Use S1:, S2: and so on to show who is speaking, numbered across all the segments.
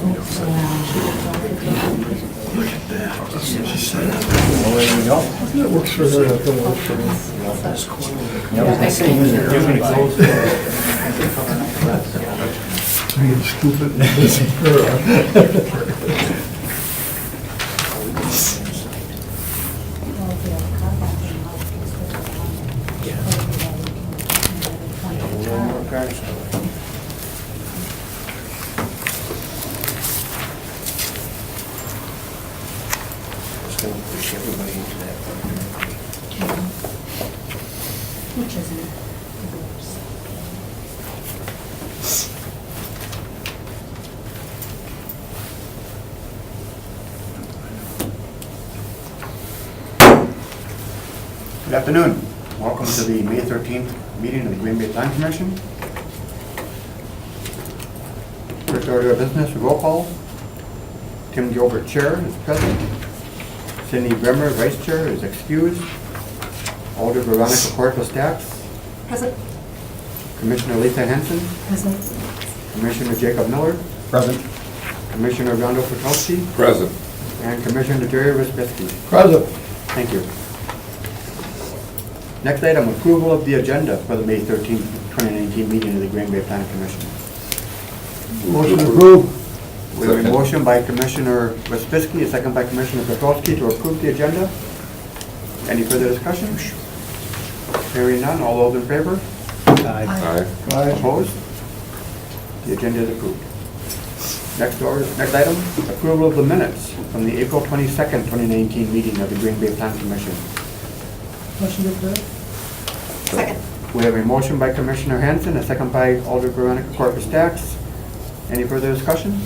S1: It works for her, it don't work for me. Being stupid and missing her.
S2: Just gonna push everybody into that.
S3: Which isn't.
S2: Good afternoon. Welcome to the May 13th meeting of the Green Bay Plan Commission. First order of business, roll call. Tim Gilbert, Chair, is present. Cindy Bremer, Vice Chair, is excused. Alder Veronica Corpus Stacks.
S3: Present.
S2: Commissioner Lisa Henson.
S3: Present.
S2: Commissioner Jacob Miller.
S4: Present.
S2: Commissioner Rondo Petrowski.
S4: Present.
S2: And Commissioner Jerry Wisbitsky.
S1: Present.
S2: Thank you. Next item, approval of the agenda for the May 13th, 2019 meeting of the Green Bay Planning Commission.
S1: Motion approved.
S2: We have a
S4: Second.
S2: motion by Commissioner Wisbitsky, a second by Commissioner Petrowski to approve the agenda. Any further discussion? Hearing none, all those in favor?
S4: Aye.
S1: Aye.
S2: Opposed? The agenda is approved. Next item, approval of the minutes from the April 22nd, 2019 meeting of the Green Bay Planning Commission.
S3: Motion to approve. Second.
S2: We have a motion by Commissioner Hanson, a second by Alder Veronica Corpus Stacks. Any further discussion?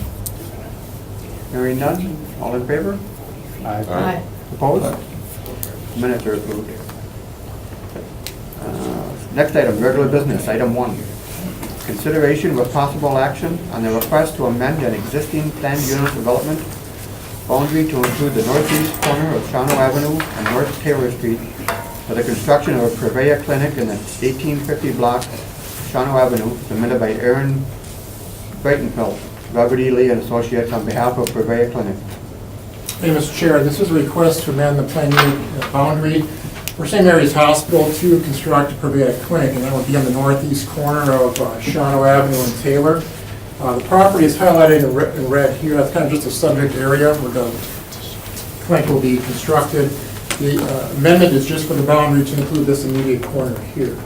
S2: Hearing none, all in favor?
S3: Aye.
S2: Opposed? Minutes are approved. Next item, regular business, item 1. Consideration with possible action on the request to amend an existing planned unit development boundary to include the northeast corner of Shawano Avenue and North Taylor Street for the construction of a Prevea clinic in the 1850 block Shawano Avenue, submitted by Aaron Breitenfeld, Robert E. Lee and Associates on behalf of Prevea Clinic.
S5: Hey, Mr. Chair, this is a request to amend the planned unit boundary for St. Mary's Hospital to construct a Prevea clinic, and that would be on the northeast corner of Shawano Avenue and Taylor. The property is highlighted in red here. That's kind of just a subject area where the clinic will be constructed. The amendment is just for the boundary to include this immediate corner here.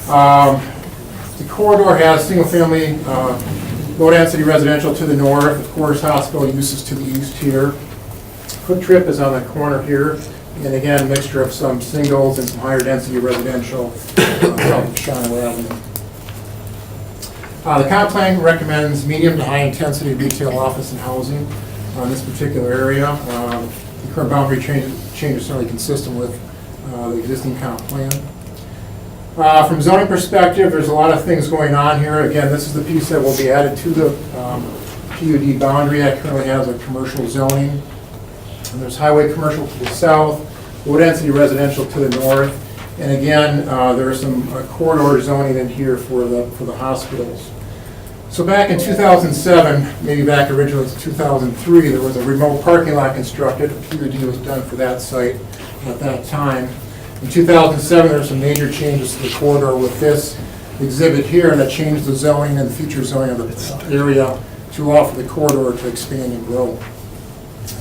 S5: The corridor has single-family, low-density residential to the north, of course, hospital uses to the east here. Quick Trip is on the corner here, and again, a mixture of some singles and some higher-density residential south of Shawano Avenue. The comp plan recommends medium to high-intensity retail, office, and housing on this particular area. The current boundary change is certainly consistent with the existing comp plan. From zoning perspective, there's a lot of things going on here. Again, this is the piece that will be added to the PUD boundary that currently has a commercial zoning. And there's highway commercial to the south, low-density residential to the north. And again, there's some corridor zoning in here for the hospitals. So back in 2007, maybe back originally to 2003, there was a remote parking lot constructed. A PUD was done for that site at that time. In 2007, there were some major changes to the corridor with this exhibit here that changed the zoning and the future zoning of the area to allow for the corridor to expand and grow.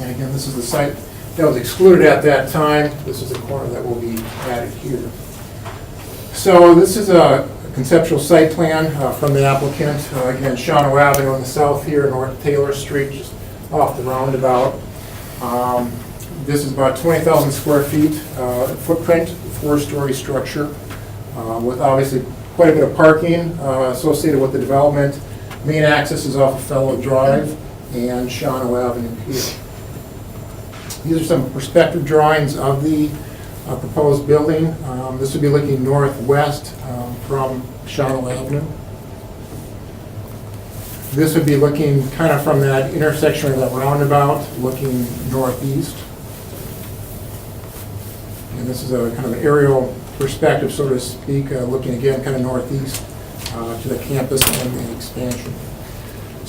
S5: And again, this is the site that was excluded at that time. This is the corner that will be added here. So this is a conceptual site plan from the applicant. Again, Shawano Avenue in the south here, North Taylor Street, just off the roundabout. This is about 20,000 square feet footprint, 4-story structure, with obviously quite a bit of parking associated with the development. Main access is off of Fellow Drive and Shawano Avenue here. These are some perspective drawings of the proposed building. This would be looking northwest from Shawano Avenue. This would be looking kind of from that intersection of that roundabout, looking northeast. And this is a kind of an aerial perspective, so to speak, looking again kind of northeast to the campus and the expansion.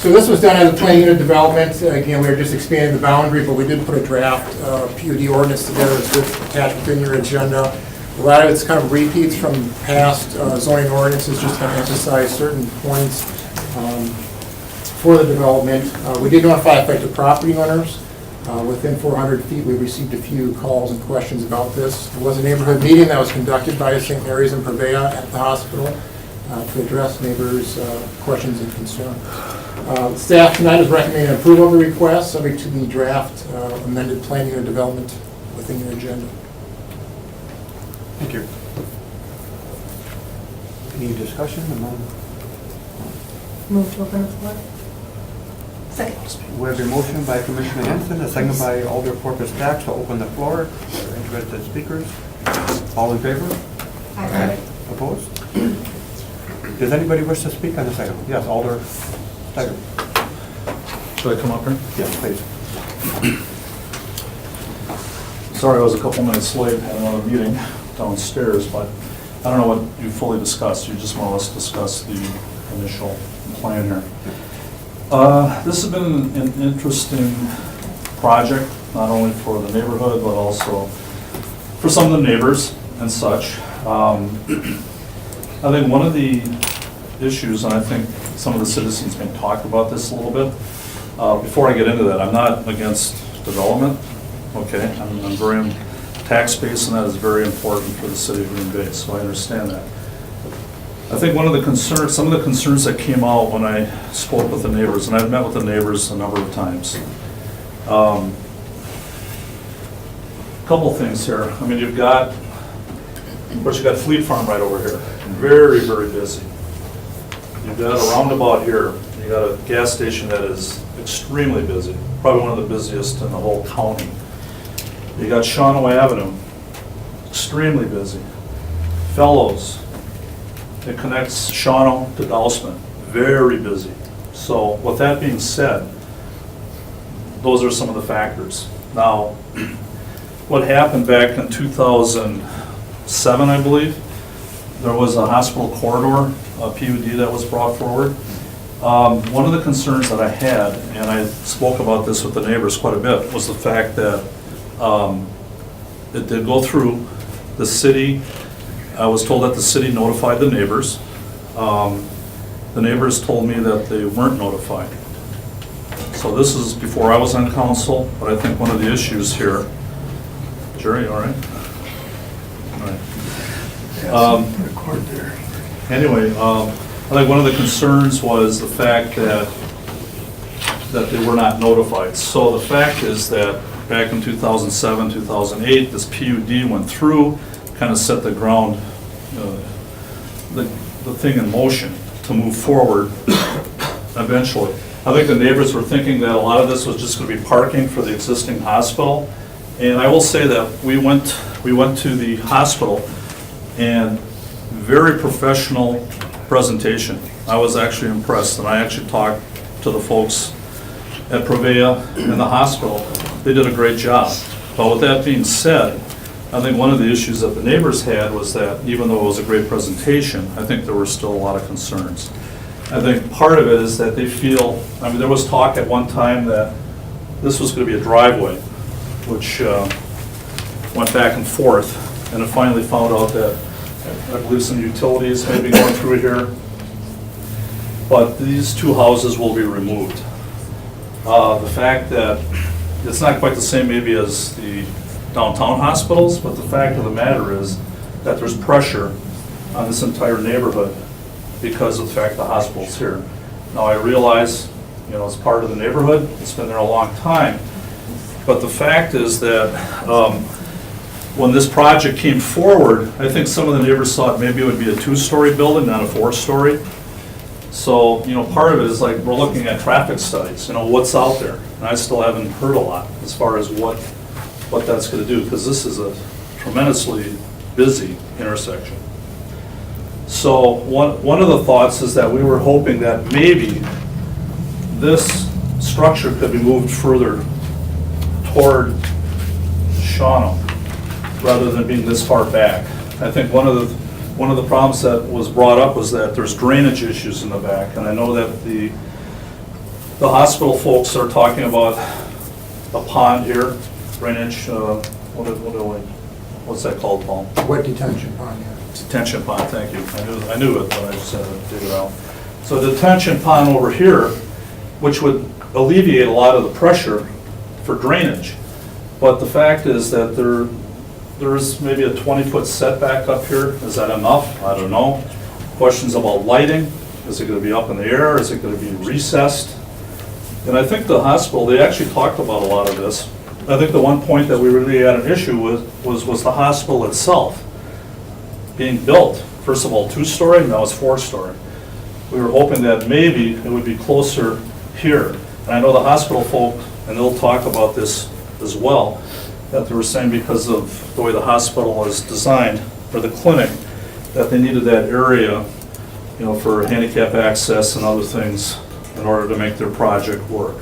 S5: So this was done as a plan unit development. Again, we were just expanding the boundary, but we did put a draft PUD ordinance together that's attached within your agenda. A lot of it's kind of repeats from past zoning ordinances, just to emphasize certain points for the development. We did notify affected property owners. Within 400 feet, we received a few calls and questions about this. There was a neighborhood meeting that was conducted by St. Mary's in Prevea at the hospital to address neighbors' questions and concerns. Staff tonight is recommending approval of the request, subject to the draft amended planning and development within your agenda.
S2: Thank you. Any discussion among?
S3: Move to open the floor. Second.
S2: We have a motion by Commissioner Henson, a second by Alder Corpus Dax to open the floor for interested speakers. All in favor?
S3: Aye.
S2: Opposed? Does anybody wish to speak on this item? Yes, Alder Steiger.
S4: Should I come up here?
S2: Yes, please.
S4: Sorry I was a couple minutes late, had another meeting downstairs, but I don't know what you fully discussed. You just more or less discussed the initial plan here. This has been an interesting project, not only for the neighborhood, but also for some of the neighbors and such. I think one of the issues, and I think some of the citizens may talk about this a little bit, before I get into that, I'm not against development, okay? I'm very, tax base, and that is very important for the city of Green Bay, so I understand that. I think one of the concerns, some of the concerns that came out when I spoke with the neighbors, and I've met with the neighbors a number of times. Couple things here. I mean, you've got, of course, you've got Fleet Farm right over here. Very, very busy. You've got a roundabout here. You've got a gas station that is extremely busy, probably one of the busiest in the whole county. You got Shawano Avenue, extremely busy. Fellows, it connects Shawano to Dousman, very busy. So with that being said, those are some of the factors. Now, what happened back in 2007, I believe, there was a hospital corridor, a PUD that was brought forward. One of the concerns that I had, and I spoke about this with the neighbors quite a bit, was the fact that it did go through the city. I was told that the city notified the neighbors. The neighbors told me that they weren't notified. So this is before I was on council, but I think one of the issues here, Jerry, all right? All right.
S1: Record there.
S4: Anyway, I think one of the concerns was the fact that they were not notified. So the fact is that back in 2007, 2008, this PUD went through, kind of set the ground, the thing in motion to move forward eventually. I think the neighbors were thinking that a lot of this was just going to be parking for the existing hospital. And I will say that we went to the hospital, and very professional presentation. I was actually impressed, and I actually talked to the folks at Prevea in the hospital. They did a great job. But with that being said, I think one of the issues that the neighbors had was that even though it was a great presentation, I think there were still a lot of concerns. I think part of it is that they feel, I mean, there was talk at one time that this was going to be a driveway, which went back and forth, and it finally found out that I believe some utilities may be going through here. But these two houses will be removed. The fact that it's not quite the same maybe as the downtown hospitals, but the fact of the matter is that there's pressure on this entire neighborhood because of the fact the hospital's here. Now I realize, you know, it's part of the neighborhood, it's been there a long time, but the fact is that when this project came forward, I think some of the neighbors thought maybe it would be a 2-story building, not a 4-story. So, you know, part of it is like we're looking at traffic studies, you know, what's out there. And I still haven't heard a lot as far as what that's going to do, because this is a tremendously busy intersection. So one of the thoughts is that we were hoping that maybe this structure could be moved further toward Shawano, rather than being this far back. I think one of the problems that was brought up was that there's drainage issues in the back, and I know that the the hospital folks are talking about a pond here, drainage, what's that called, Paul?
S5: Wet detention pond, yeah.
S4: Detention pond, thank you. I knew it, but I just had to dig it out. So detention pond over here, which would alleviate a lot of the pressure for drainage. But the fact is that there's maybe a 20-foot setback up here. Is that enough? I don't know. Questions about lighting. Is it going to be up in the air? Is it going to be recessed? And I think the hospital, they actually talked about a lot of this. I think the one point that we really had an issue with was the hospital itself being built. First of all, 2-story, now it's 4-story. We were hoping that maybe it would be closer here. And I know the hospital folk, and they'll talk about this as well, that they were saying because of the way the hospital is designed, or the clinic, that they needed that area, you know, for handicap access and other things in order to make their project work.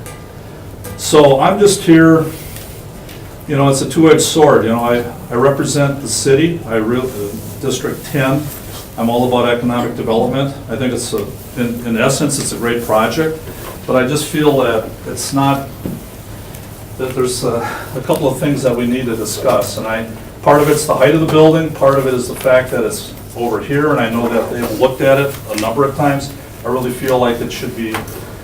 S4: So I'm just here, you know, it's a two-edged sword. You know, I represent the city, District 10. I'm all about economic development. I think it's, in essence, it's a great project, but I just feel that it's not, that there's a couple of things that we need to discuss. And part of it's the height of the building, part of it is the fact that it's over here, and I know that they've looked at it a number of times. I really feel like it should be,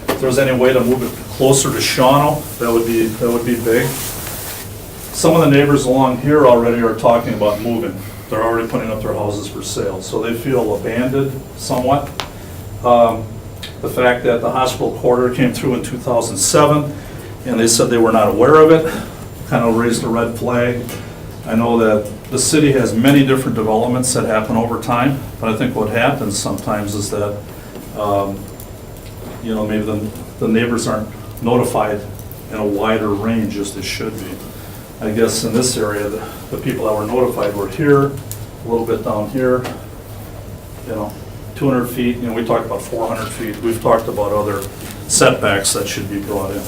S4: if there's any way to move it closer to Shawano, that would be big. Some of the neighbors along here already are talking about moving. They're already putting up their houses for sale, so they feel abandoned somewhat. The fact that the hospital corridor came through in 2007, and they said they were not aware of it, kind of raised a red flag. I know that the city has many different developments that happen over time, but I think what happens sometimes is that, you know, maybe the neighbors aren't notified in a wider range as they should be. I guess in this area, the people that were notified were here, a little bit down here, you know, 200 feet, you know, we talked about 400 feet. We've talked about other setbacks that should be brought in.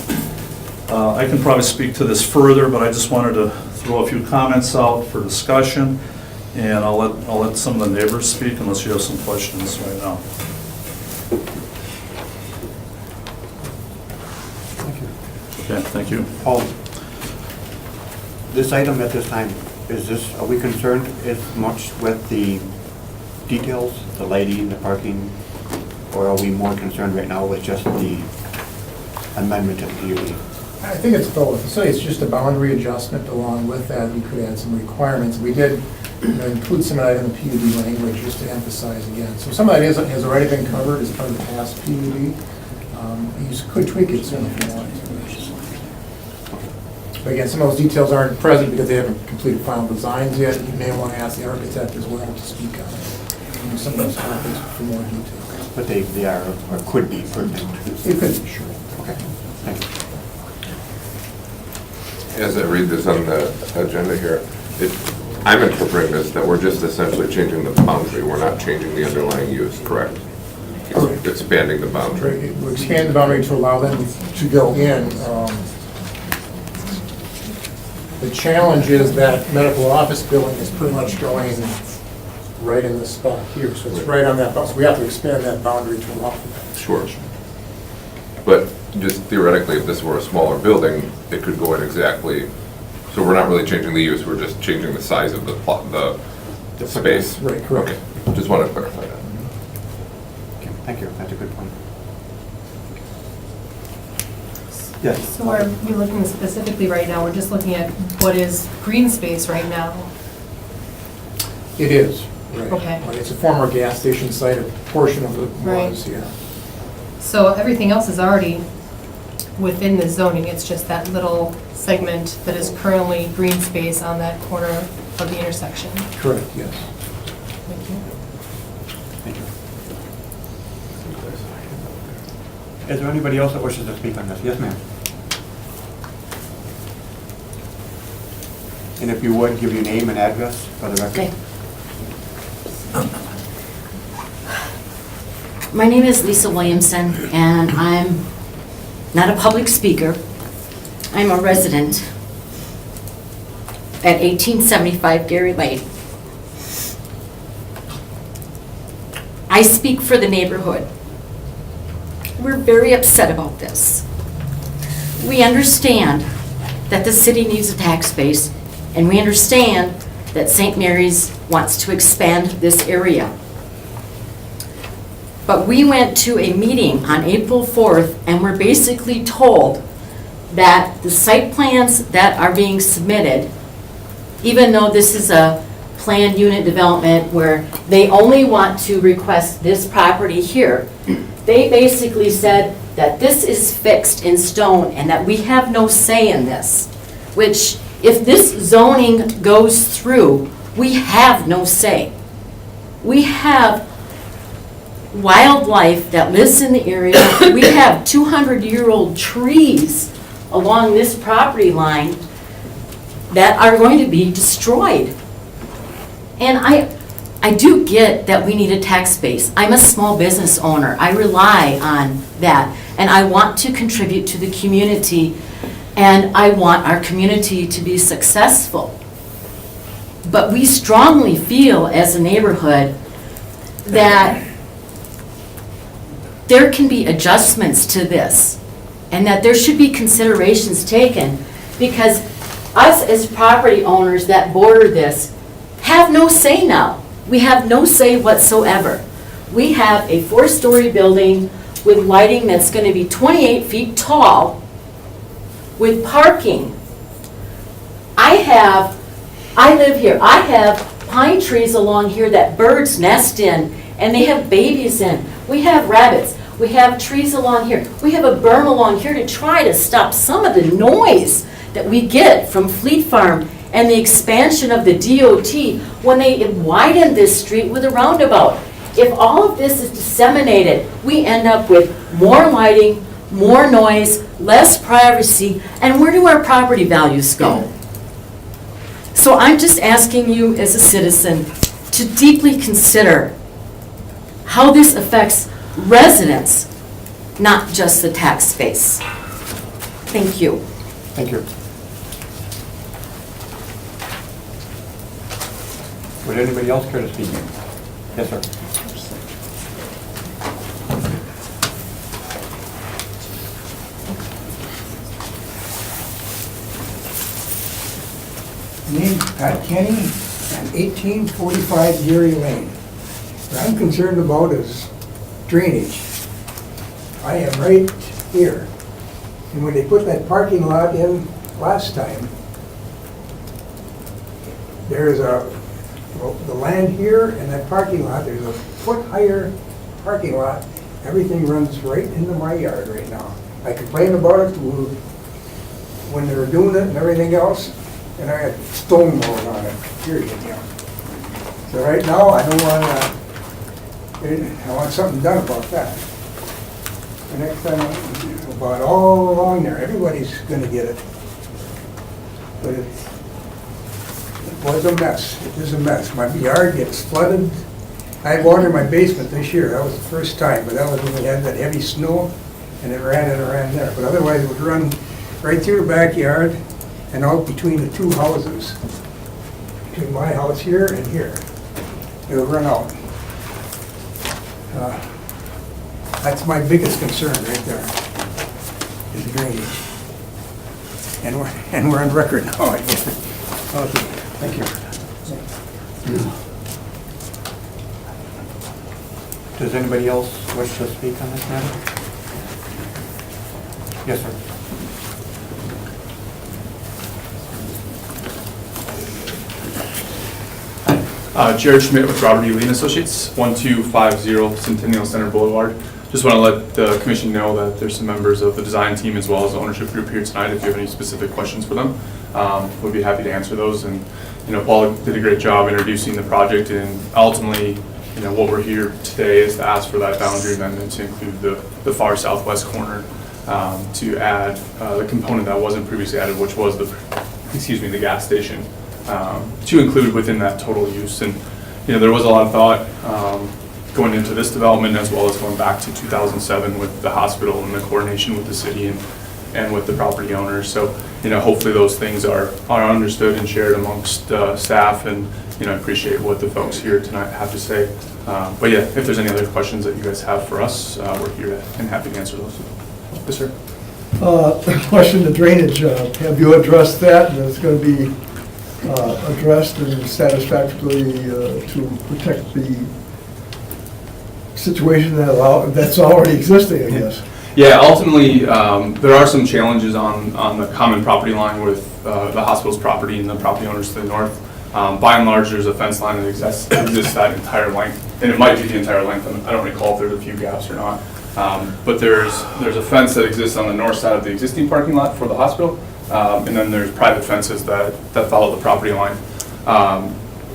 S4: I can probably speak to this further, but I just wanted to throw a few comments out for discussion, and I'll let some of the neighbors speak unless you have some questions right now.
S2: Thank you.
S4: Okay, thank you.
S2: Paul, this item at this time, are we concerned as much with the details, the lighting, the parking, or are we more concerned right now with just the amendment to the PUD?
S5: I think it's both. So it's just a boundary adjustment. Along with that, we could add some requirements. We did, you know, include some of that in the PUD language just to emphasize again. So some of that has already been covered as part of the past PUD. You could tweak it soon if you want to. But again, some of those details aren't present because they haven't completed final designs yet. You may want to ask the architect as well to speak on it. You know, some of those topics for more detail.
S2: But they are, or could be pertinent.
S5: It could be, sure.
S2: Okay, thank you.
S6: As I read this on the agenda here, I'm interpreting this that we're just essentially changing the boundary. We're not changing the underlying use, correct?
S5: Correct.
S6: Expanding the boundary.
S5: We expand the boundary to allow them to go in. The challenge is that medical office building is pretty much going right in this spot here, so it's right on that, so we have to expand that boundary to allow for that.
S6: Sure. But just theoretically, if this were a smaller building, it could go in exactly, so we're not really changing the use, we're just changing the size of the space.
S5: Right, correct.
S6: Okay, just want to clarify that.
S2: Okay, thank you, that's a good point. Yes.
S3: So we're looking specifically right now, we're just looking at what is green space right now.
S5: It is, right.
S3: Okay.
S5: It's a former gas station site, a portion of it
S3: Right.
S5: was, yeah.
S3: So everything else is already within the zoning, it's just that little segment that is currently green space on that corner of the intersection.
S5: Correct, yes.
S3: Thank you.
S2: Thank you. Is there anybody else that wishes to speak on this? Yes, ma'am. And if you would, give your name and address for the record.
S7: Okay. My name is Lisa Williamson, and I'm not a public speaker. I'm a resident at 1875 Gary Lane. I speak for the neighborhood. we're very upset about this. We understand that the city needs a tax base, and we understand that St. Mary's wants to expand this area. But we went to a meeting on April 4th, and we're basically told that the site plans that are being submitted, even though this is a planned unit development where they only want to request this property here, they basically said that this is fixed in stone and that we have no say in this, which if this zoning goes through, we have no say. We have wildlife that lives in the area. We have 200-year-old trees along this property line that are going to be destroyed. And I do get that we need a tax base. I'm a small business owner. I rely on that. And I want to contribute to the community, and I want our community to be successful. But we strongly feel as a neighborhood that there can be adjustments to this, and that there should be considerations taken, because us as property owners that border this have no say now. We have no say whatsoever. We have a 4-story building with lighting that's going to be 28 feet tall, with parking. I live here. I have pine trees along here that birds nest in, and they have babies in. We have rabbits. We have trees along here. We have a berm along here to try to stop some of the noise that we get from Fleet Farm and the expansion of the DOT when they widened this street with a roundabout. If all of this is disseminated, we end up with more lighting, more noise, less privacy, and where do our property values go? So I'm just asking you as a citizen to deeply consider how this affects residents, not just the tax base. Thank you.
S2: Thank you. Would anybody else care to speak? Yes, sir.
S1: Name's Pat Kenny, and 1845 Geary Lane. What I'm concerned about is drainage. I am right here. And when they put that parking lot in last time, there's the land here and that parking lot, there's a foot higher parking lot. Everything runs right into my yard right now. I complained about it when they were doing it and everything else, and I had stone mowing on it, period, you know. So right now, I want something done about that. The next time, about all along there, everybody's gonna get it. But it was a mess, it is a mess. My yard gets flooded. I had water in my basement this year, that was the first time, but that was when we had that heavy snow, and it ran there. But otherwise, it would run right through the backyard and out between the two houses, between my house here and here. It would run out. That's my biggest concern right there, is drainage. And we're on record now, I guess. Okay, thank you.
S2: Does anybody else wish to speak on this matter? Yes, sir.
S8: Jared Schmidt with Robert E. Lee and Associates, 1250 Centennial Center Boulevard. Just want to let the commission know that there's some members of the design team as well as the ownership group here tonight. If you have any specific questions for them, we'd be happy to answer those. And Paul did a great job introducing the project, and ultimately, what we're here today is to ask for that boundary amendment to include the far southwest corner, to add the component that wasn't previously added, which was the gas station, to include within that total use. And there was a lot of thought going into this development, as well as going back to 2007 with the hospital and the coordination with the city and with the property owners. So, hopefully those things are understood and shared amongst staff, and, I appreciate what the folks here tonight have to say. But yeah, if there's any other questions that you guys have for us, we're here and happy to answer those. Yes, sir.
S9: Question, the drainage, have you addressed that, and it's going to be addressed and satisfactorily to protect the situation that's already existing, I guess?
S8: Yeah, ultimately, there are some challenges on the common property line with the hospital's property and the property owners to the north. By and large, there's a fence line that exists that entire length, and it might be the entire length. I don't recall if there's a few gaps or not. But there's a fence that exists on the north side of the existing parking lot for the hospital, and then there's private fences that follow the property line.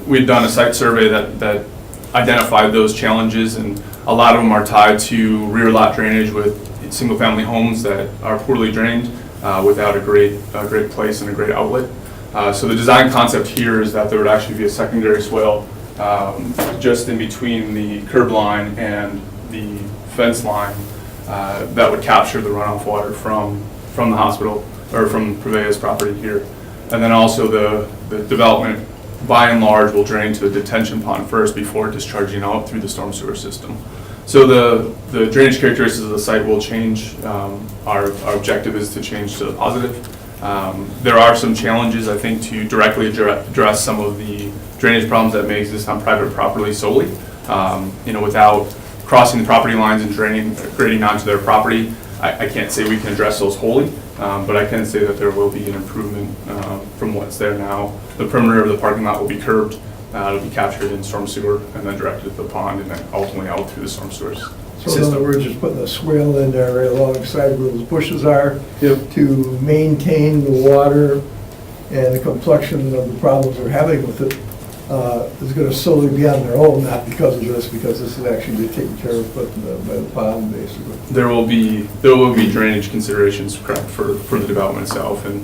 S8: We've done a site survey that identified those challenges, and a lot of them are tied to rear lot drainage with single-family homes that are poorly drained without a great place and a great outlet. So the design concept here is that there would actually be a secondary swale just in between the curb line and the fence line that would capture the runoff water from the hospital, or from Prevea's property here. And then also the development, by and large, will drain to a detention pond first before discharging out through the storm sewer system. So the drainage characteristics of the site will change. Our objective is to change to the positive. There are some challenges, I think, to directly address some of the drainage problems that may exist on private property solely. Without crossing the property lines and grading onto their property, I can't say we can address those wholly, but I can say that there will be an improvement from what's there now. The perimeter of the parking lot will be curbed. It'll be captured in storm sewer and then directed to the pond, and then ultimately out through the storm sewers
S9: So
S8: system.
S9: in other words, just putting a swale in there right alongside where those bushes are
S8: Yep.
S9: to maintain the water and the complexion of the problems we're having with it is going to solely be on their own, not because of this, because this is actually taken care of by the pond, basically.
S8: There will be drainage considerations, correct, for the development itself, and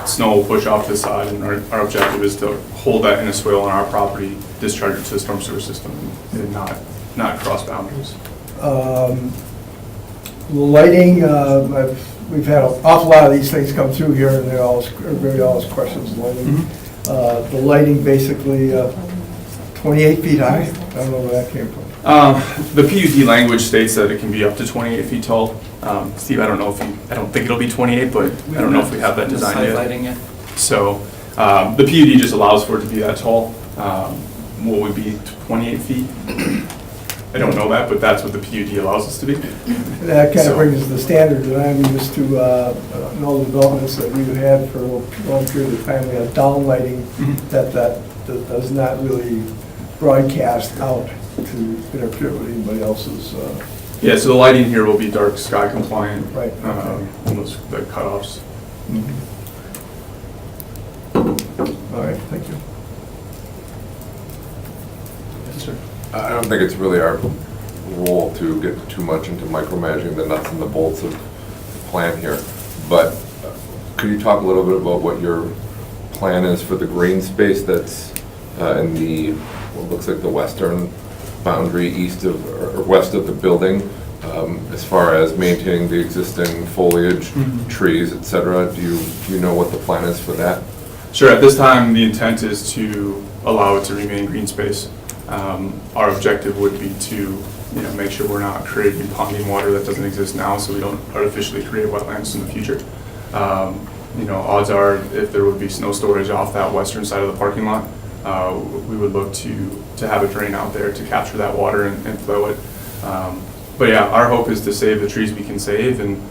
S8: snow will push off to the side, and our objective is to hold that in a swale on our property, discharge it to the storm sewer system, and not cross boundaries.
S9: Lighting, we've had an awful lot of these things come through here, and everybody always questions lighting. The lighting basically 28 feet high. I don't know where that came from.
S8: The PUD language states that it can be up to 28 feet tall. Steve, I don't think it'll be 28, but I don't know if we have that design yet. So the PUD just allows for it to be that tall. Will we be 28 feet? I don't know that, but that's what the PUD allows us to be.
S9: That kind
S8: So-
S9: of brings the standard that I'm used to, all the developments that we've had for a long period of time. We have down lighting that does not really broadcast out to interfere with anybody else's.
S8: Yeah, so the lighting here will be dark sky compliant.
S9: Right, okay.
S8: Those the cutoffs.
S9: All right, thank you.
S8: Yes, sir.
S6: I don't think it's really our role to get too much into micromanaging the nuts and the bolts of the plan here, but could you talk a little bit about what your plan is for the green space that's in the, what looks like the western boundary east of, or west of the building, as far as maintaining the existing foliage, trees, et cetera? Do you know what the plan is for that?
S8: Sure, at this time, the intent is to allow it to remain green space. Our objective would be to make sure we're not creating ponding water that doesn't exist now, so we don't artificially create wetlands in the future. Odds are, if there would be snow storage off that western side of the parking lot, we would look to have a drain out there to capture that water and flow it. But yeah, our hope is to save the trees we can save, and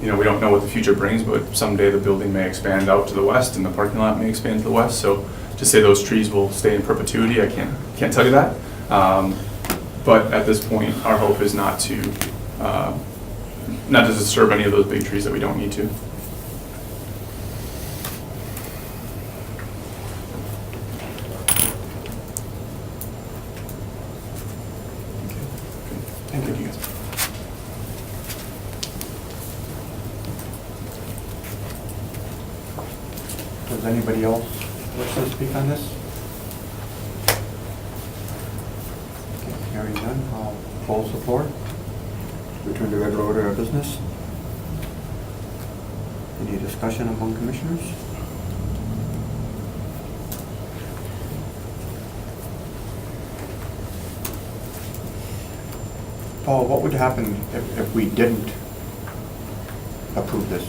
S8: we don't know what the future brings, but someday the building may expand out to the west and the parking lot may expand to the west. So to say those trees will stay in perpetuity, I can't tell you that. But at this point, our hope is not to disturb any of those big trees that we don't need to. Thank you, guys.
S2: Does anybody else wish to speak on this? Okay, hearing none, I'll close the floor. Return to regular order of business. Any discussion among commissioners? Paul, what would happen if we didn't approve this?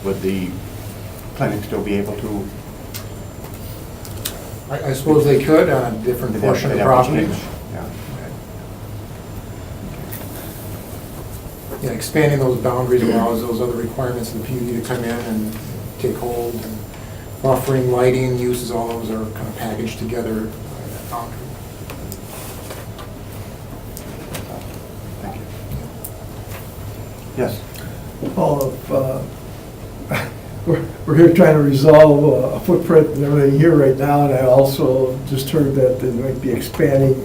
S2: Would the clinic still be able to?
S5: I suppose they could on a different portion of the
S2: they'd have to
S5: property.
S2: change? Yeah.
S5: Yeah, expanding those boundaries allows those other requirements of the PUD to come in and take hold. And buffering, lighting, uses, all those are kind of packaged together in that boundary.
S2: Thank you. Yes.
S9: Paul, we're here trying to resolve a footprint and everything here right now, and I also just heard that they might be expanding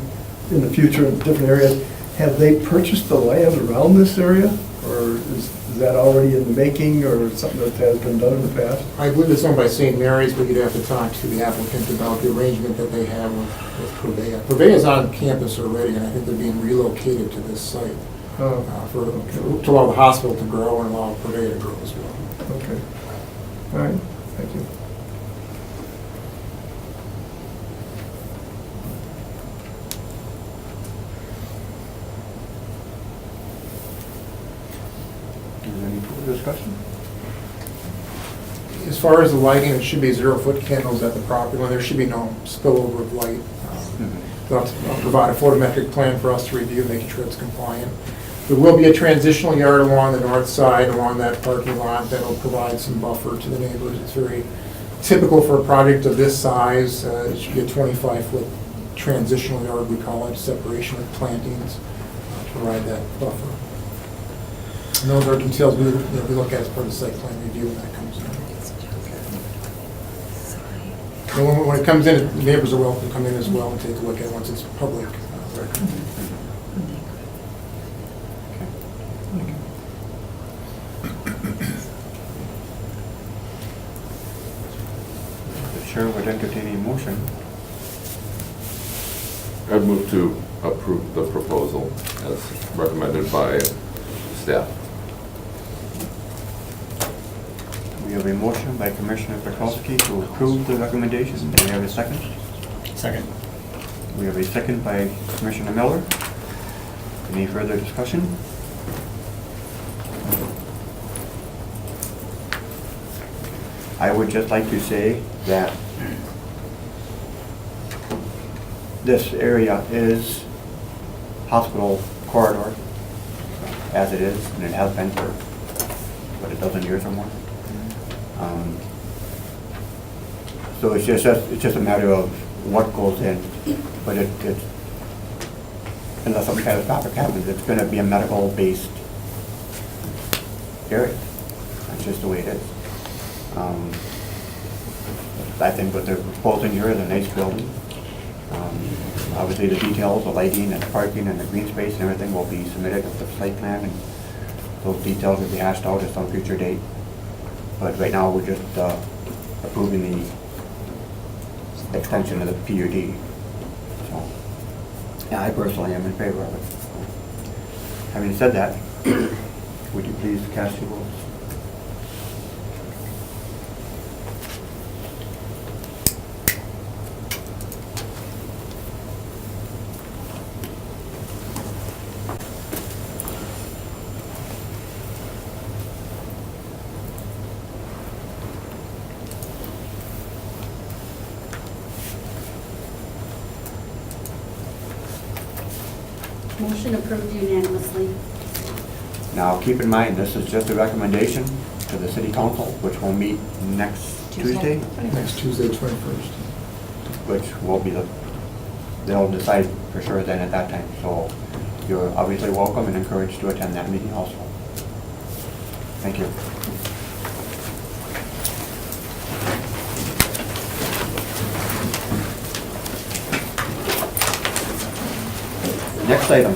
S9: in the future in different areas. Have they purchased the land around this area, or is that already in the making, or something that has been done in the past?
S5: I believe it's owned by St. Mary's, but you'd have to talk to the applicant about the arrangement that they have with Purveya. Purveya's on campus already, and I think they're being relocated to this site
S9: Oh,
S5: to allow the hospital to grow and allow Purveya to grow as well.
S9: okay. All right, thank you.
S2: Is there any further discussion?
S5: As far as the lighting, it should be 0-foot candles at the property line. There should be no spillover of light. They'll have to provide a photometric plan for us to review, making sure it's compliant. There will be a transitional yard along the north side, along that parking lot, that'll provide some buffer to the neighbors. It's very typical for a project of this size. It should be a 25-foot transitional yard, we call it, separation of plantings, to provide that buffer. And those are details we look at as part of the site plan review when that comes in. And when it comes in, the neighbors are welcome to come in as well and take a look at it once it's public record.
S2: The chair would entertain a motion.
S6: I'd move to approve the proposal as recommended by staff.
S2: We have a motion by Commissioner Perkowski to approve the recommendation. Do we have a second?
S1: Second.
S2: We have a second by Commissioner Miller. Any further discussion? I would just like to say that this area is hospital corridor, as it is, and it has been for, what, a dozen years or more. So it's just a matter of what goes in, but it's, unless something catastrophic happens, it's gonna be a medical-based area. That's just the way it is. I think what they're proposing here is a nice building. Obviously, the details, the lighting and the parking and the green space and everything will be submitted with the site plan, and those details will be hashed out at some future date. But right now, we're just approving the extension of the PUD. So, yeah, I personally am in favor of it. Having said that, would you please cast your votes?
S10: Motion approved unanimously.
S2: Now, keep in mind, this is just a recommendation to the city council, which will meet next Tuesday,
S5: Next Tuesday, 21st.
S2: which will be they'll decide for sure then at that time. So you're obviously welcome and encouraged to attend that meeting also. Thank you. Next item.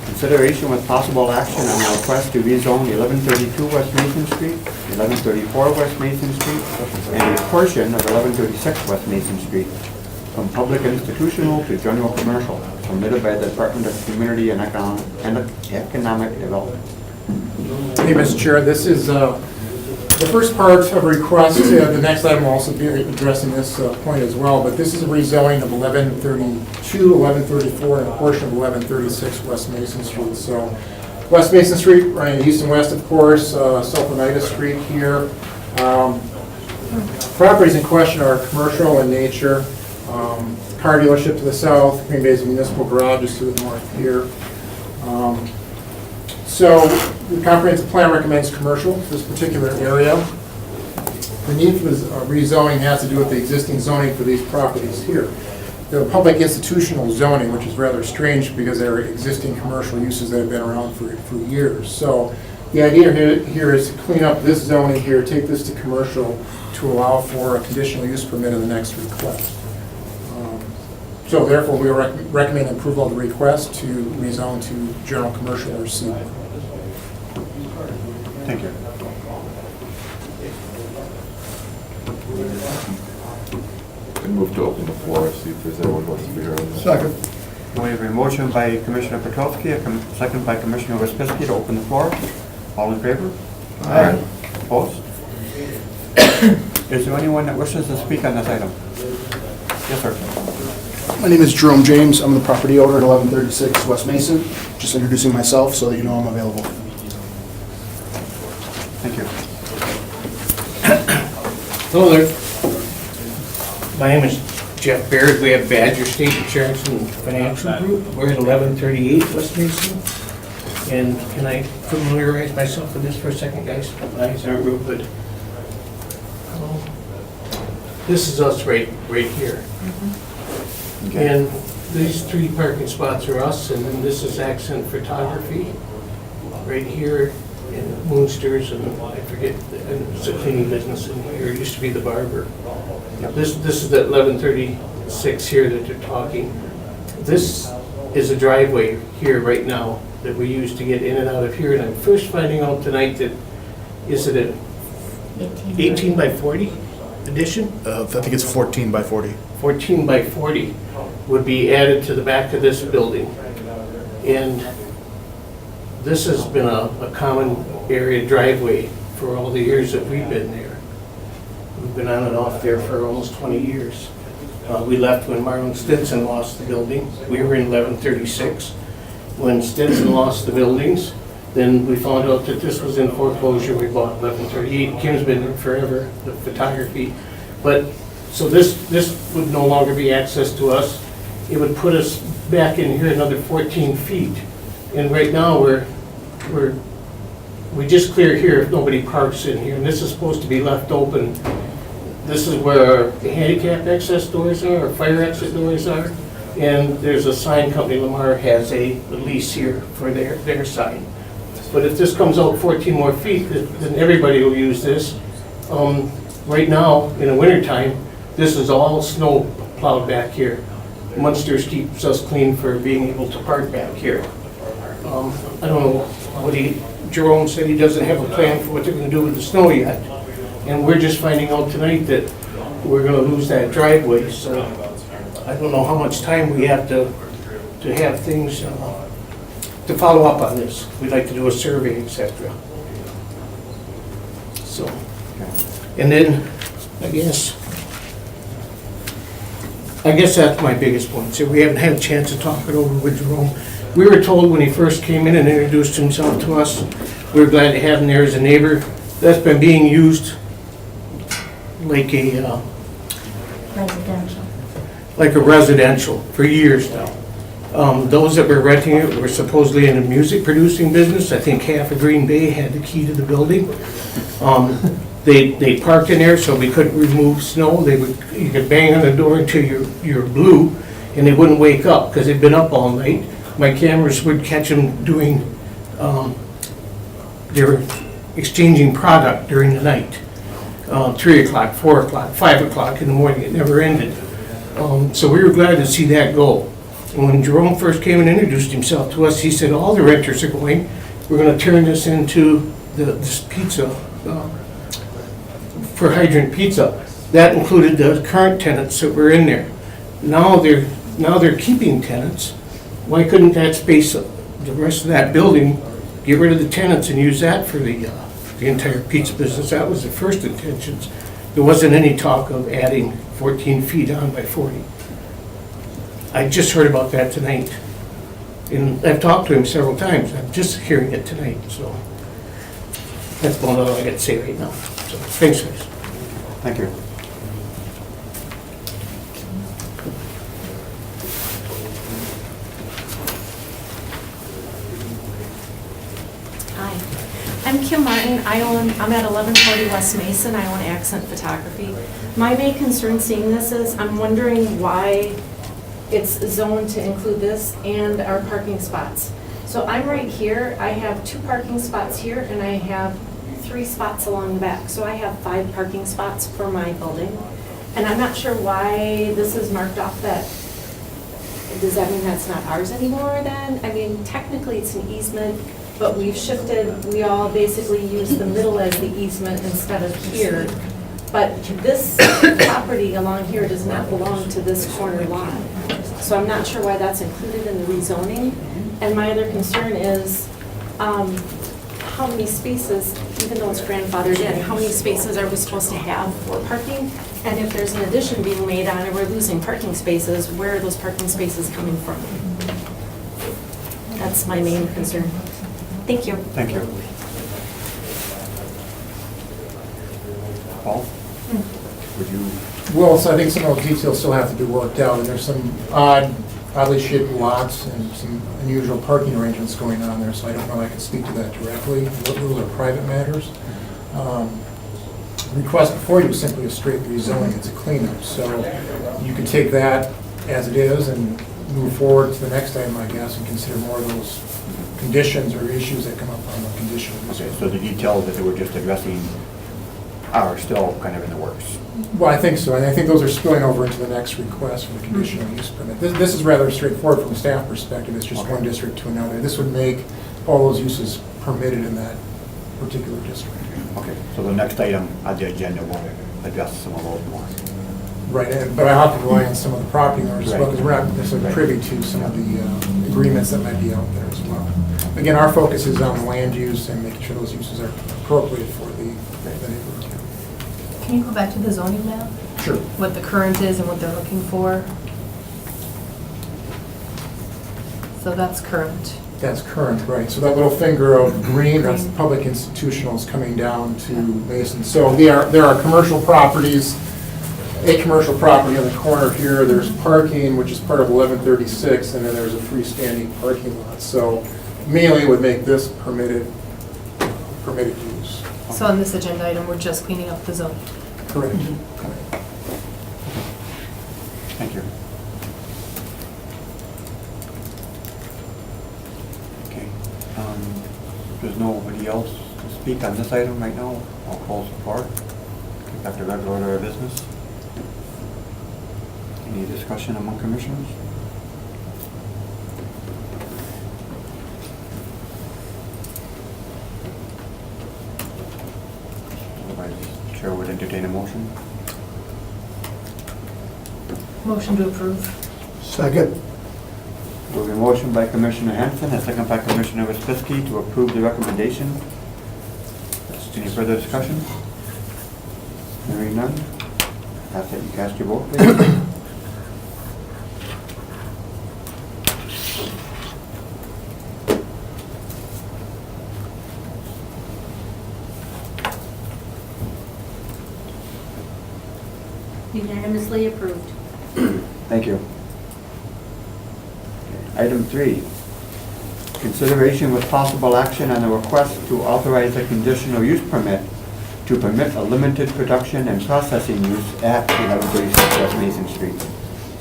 S2: Consideration with possible action on the request to rezone 1132 West Mason Street, 1134 West Mason Street, and a portion of 1136 West Mason Street from public institutional to general commercial, submitted by the Department of Community and Economic Development.
S5: Hey, Mr. Chair, this is The first part of request, the next item will also be addressing this point as well, but this is a rezoning of 1132, 1134, and a portion of 1136 West Mason Street. So West Mason Street, running east and west, of course, South Oneida Street here. Properties in question are commercial in nature. Car dealership to the south, Green Bay's Municipal Garage is to the north here. So the comprehensive plan recommends commercial for this particular area. The need for this rezoning has to do with the existing zoning for these properties here. The public institutional zoning, which is rather strange because there are existing commercial uses that have been around for years. So the idea here is to clean up this zoning here, take this to commercial to allow for a conditional use permit in the next request. So therefore, we recommend approval of the request to rezone to general commercial or C.
S2: Thank you.
S6: And move to open the floor, see if there's anyone who wants to be heard on this.
S9: Second.
S2: We have a motion by Commissioner Petrowski, a second by Commissioner Woskowski to open the floor. All in favor?
S9: Aye.
S2: Opposed? Is there anyone that wishes to speak on this item? Yes, sir.
S11: My name is Jerome James. I'm the property owner at 1136 West Mason. Just introducing myself so that you know I'm available.
S2: Thank you.
S12: Hello there. My name is Jeff Baird. We have Badger State Insurance and Financial Group. We're at 1138 West Mason. And can I familiarize myself with this for a second, guys? My eyes aren't real good. This is us right here. And these 3 parking spots are us, and then this is Accent Photography right here in Moonsters, and I forget, and it's a cleaning business in here. It used to be the barber. This is the 1136 here that they're talking. This is a driveway here right now that we use to get in and out of here. And I'm first finding out tonight that, is it a 18 by 40 addition?
S11: I think it's 14 by 40.
S12: 14 by 40 would be added to the back of this building. And this has been a common area driveway for all the years that we've been there. We've been on and off there for almost 20 years. We left when Marlon Stinson lost the building. We were in 1136. When Stinson lost the buildings, then we found out that this was in foreclosure. We bought 1138. Kim's been there forever, the photography. But, so this would no longer be access to us. It would put us back in here another 14 feet. And right now, we just clear here if nobody parks in here. And this is supposed to be left open. This is where our handicap access doors are, our fire exit doors are. And there's a sign company, Lamar has a lease here for their sign. But if this comes out 14 more feet, then everybody will use this. Right now, in the wintertime, this is all snow plowed back here. Munsters keeps us clean for being able to park back here. I don't know what Jerome said he doesn't have a plan for what they're gonna do with the snow yet. And we're just finding out tonight that we're gonna lose that driveway, so I don't know how much time we have to have things, to follow up on this. We'd like to do a survey, etc. So, and then, I guess that's my biggest point. So we haven't had a chance to talk it over with Jerome. We were told when he first came in and introduced himself to us, we were glad to have him there as a neighbor. That's been being used like a residential for years now. Those that were renting it were supposedly in a music producing business. I think half of Green Bay had the key to the building. They parked in there so we couldn't remove snow. You could bang on the door until you're blue and they wouldn't wake up because they'd been up all night. My cameras would catch them doing, they were exchanging product during the night. 3 o'clock, 4 o'clock, 5 o'clock in the morning, it never ended. So we were glad to see that go. And when Jerome first came and introduced himself to us, he said, all the renters are going, we're gonna turn this into this pizza, for Hydrant Pizza. That included the current tenants that were in there. Now they're keeping tenants. Why couldn't that space, the rest of that building, get rid of the tenants and use that for the the entire pizza business. That was the first intentions. There wasn't any talk of adding 14 feet on by 40. I just heard about that tonight. And I've talked to him several times. I'm just hearing it tonight, so that's about all I got to say right now. So, thanks, guys.
S2: Thank you.
S13: Hi, I'm Kim Martin. I'm at 1140 West Mason. I own Accent Photography. My main concern seeing this is I'm wondering why it's zoned to include this and our parking spots. So I'm right here. I have 2 parking spots here and I have 3 spots along the back. So I have 5 parking spots for my building. And I'm not sure why this is marked off that. Does that mean that's not ours anymore then? I mean, technically it's an easement, but we've shifted, we all basically use the middle as the easement instead of here. But this property along here does not belong to this corner lot. So I'm not sure why that's included in the rezoning. And my other concern is how many spaces, even though it's grandfathered in, how many spaces are we supposed to have for parking? And if there's an addition being made on and we're losing parking spaces, where are those parking spaces coming from? That's my main concern. Thank you.
S2: Thank you. Paul? Would you?
S5: Well, so I think some of those details still have to be worked out, and there's some oddly shaped lots and some unusual parking arrangements going on there, so I don't know if I can speak to that directly. Those are private matters. The request before you was simply a straight rezoning, it's a cleanup, so you could take that as it is and move forward to the next item, I guess, and consider more of those conditions or issues that come up on the condition.
S2: Okay, so the details that they were just addressing are still kind of in the works.
S5: Well, I think so, and I think those are spilling over into the next request for the conditional use permit. This is rather straightforward from a staff perspective, it's just one district to another. This would make all those uses permitted in that particular district.
S2: Okay, so the next item on the agenda will address some of those more.
S5: Right, but I have to rely on some of the property owners as well, because we're not necessarily privy to some of the agreements that might be out there as well. Again, our focus is on land use and making sure those uses are appropriate for the neighborhood.
S3: Can you go back to the zoning map?
S5: Sure.
S3: What the current is and what they're looking for? So that's current.
S5: That's current, right. So that little finger of green, that's the public institutionals coming down to Mason. So there are commercial properties, a commercial property on the corner here. There's parking, which is part of 1136, and then there's a freestanding parking lot. So mainly would make this permitted use.
S3: So on this agenda item, we're just cleaning up the zone.
S5: Correct.
S2: Thank you. Okay, if there's nobody else to speak on this item right now, I'll close the floor. Get back to regular order of business. Any discussion among commissioners? Otherwise, Chair would entertain a motion.
S3: Motion to approve.
S1: Second.
S2: There will be a motion by Commissioner Hanson, a second by Commissioner Waspisky to approve the recommendation. Any further discussion? Hearing none. Ask that you cast your vote, please.
S10: Unanimously approved.
S2: Thank you. Item 3, consideration with possible action on the request to authorize a conditional use permit to permit a limited production and processing use at 1136 West Mason Street,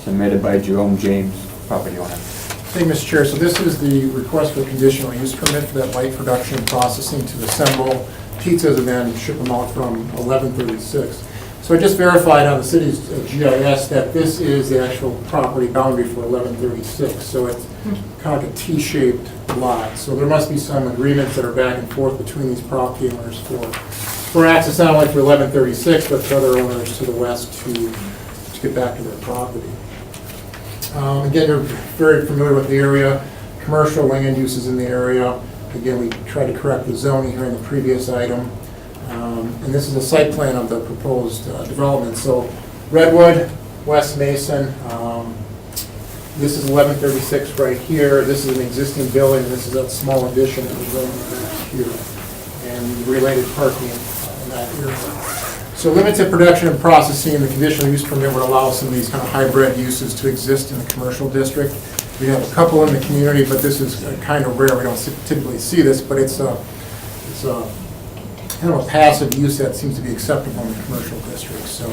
S2: submitted by Jerome James, property owner.
S5: Thank you, Mr. Chair. So this is the request for a conditional use permit for that light production and processing to assemble pizzas and then ship them out from 1136. So I just verified on the city's GIS that this is the actual property boundary for 1136. So it's kind of like a T-shaped lot. So there must be some agreements that are back and forth between these property owners for access not only for 1136, but for other owners to the west to get back to their property. Again, you're very familiar with the area. Commercial land uses in the area. Again, we tried to correct the zoning here in the previous item. And this is a site plan of the proposed development. So Redwood, West Mason, this is 1136 right here. This is an existing building, and this is a small addition that was going back here, and related parking in that area. So limited production and processing, the conditional use permit would allow some of these kind of hybrid uses to exist in the commercial district. We have a couple in the community, but this is kind of rare. We don't typically see this, but it's a kind of a passive use that seems to be acceptable in the commercial district. So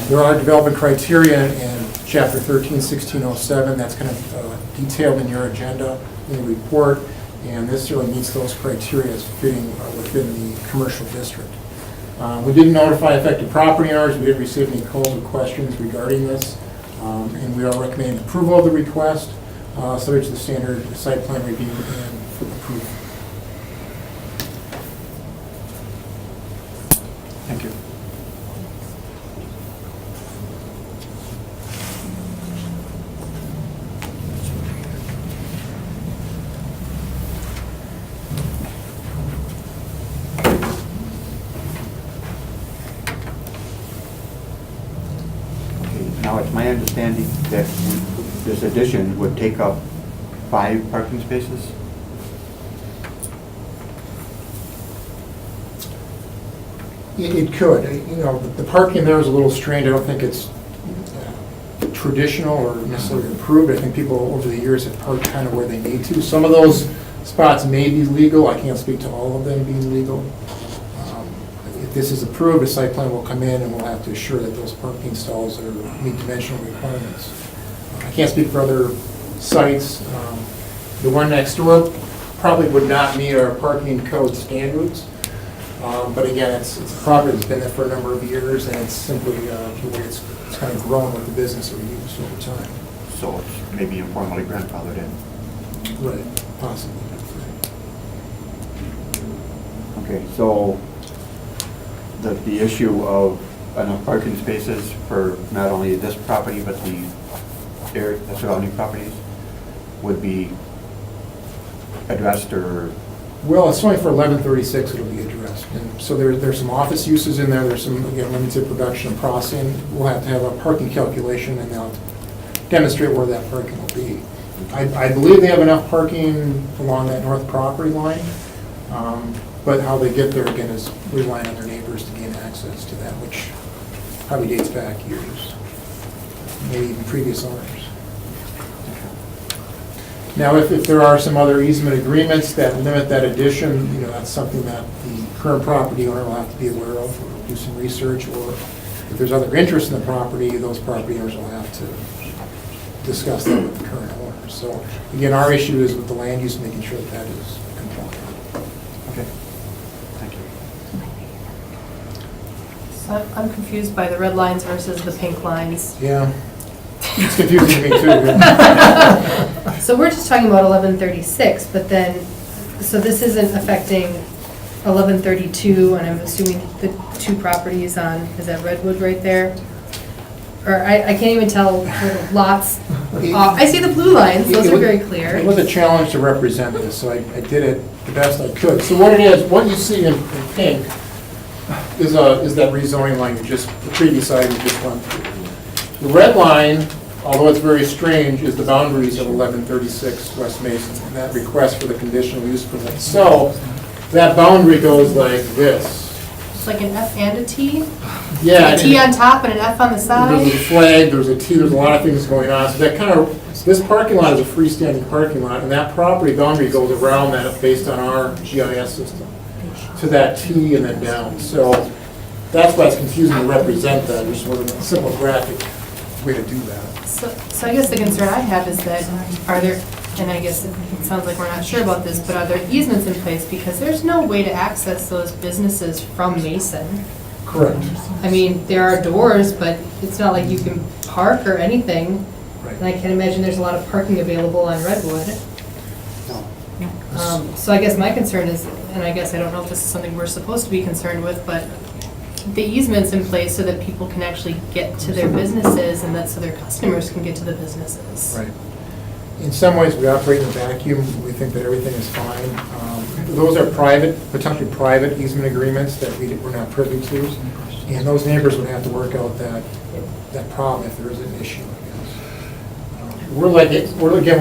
S5: there are development criteria in Chapter 13, 1607. That's kind of detailed in your agenda in the report, and this really meets those criteria as fitting within the commercial district. We didn't notify affected property owners. We didn't receive any calls or questions regarding this, and we are recommending approval of the request, subject to the standard site plan review and approval.
S2: Thank you. Now, it's my understanding that this addition would take up 5 parking spaces?
S5: It could. You know, the parking there is a little strange. I don't think it's traditional or necessarily approved. I think people over the years have parked kind of where they need to. Some of those spots may be legal. I can't speak to all of them being legal. If this is approved, a site plan will come in and we'll have to assure that those parking stalls meet dimensional requirements. I can't speak for other sites. The one next door probably would not meet our parking code standards. But again, it's a property that's been there for a number of years, and it's simply the way it's kind of grown with the business or use over time.
S2: So it's maybe informally grandfathered in.
S5: Right, possibly.
S2: Okay, so the issue of enough parking spaces for not only this property, but the surrounding properties would be addressed, or?
S5: Well, it's only for 1136 it'll be addressed. And so there's some office uses in there. There's some, again, limited production and processing. We'll have to have a parking calculation, and they'll demonstrate where that parking will be. I believe they have enough parking along that north property line, but how they get there, again, is relying on their neighbors to gain access to that, which probably dates back years, maybe even previous owners. Now, if there are some other easement agreements that limit that addition, you know, that's something that the current property owner will have to be aware of, or do some research, or if there's other interest in the property, those property owners will have to discuss that with the current owner. So, again, our issue is with the land use, making sure that that is compliant.
S2: Okay, thank you.
S3: So I'm confused by the red lines versus the pink lines.
S5: Yeah, it's confusing to me too.
S3: So we're just talking about 1136, but then, so this isn't affecting 1132, and I'm assuming the 2 properties on, is that Redwood right there? Or I can't even tell where the lots, I see the blue lines, those are very clear.
S5: It was a challenge to represent this, so I did it the best I could. So what it is, what you see in pink is that rezoning line, the previous item you just went through. The red line, although it's very strange, is the boundaries of 1136 West Mason, and that request for the conditional use permit. So that boundary goes like this.
S3: It's like an F and a T?
S5: Yeah.
S3: A T on top and an F on the side?
S5: There's a flag, there's a T, there's a lot of things going on. So that kind of, this parking lot is a freestanding parking lot, and that property boundary goes around that based on our GIS system to that T and then down. So that's why it's confusing to represent that. There's sort of a simple graphic way to do that.
S3: So I guess the concern I have is that, are there, and I guess it sounds like we're not sure about this, but are there easements in place? Because there's no way to access those businesses from Mason.
S5: Correct.
S3: I mean, there are doors, but it's not like you can park or anything.
S5: Right.
S3: And I can imagine there's a lot of parking available on Redwood. So I guess my concern is, and I guess I don't know if this is something we're supposed to be concerned with, but the easements in place so that people can actually get to their businesses and that so their customers can get to the businesses.
S5: Right. In some ways, we operate in a vacuum. We think that everything is fine. Those are private, potentially private easement agreements that we're not privy to. And those neighbors would have to work out that problem if there is an issue, I guess. We're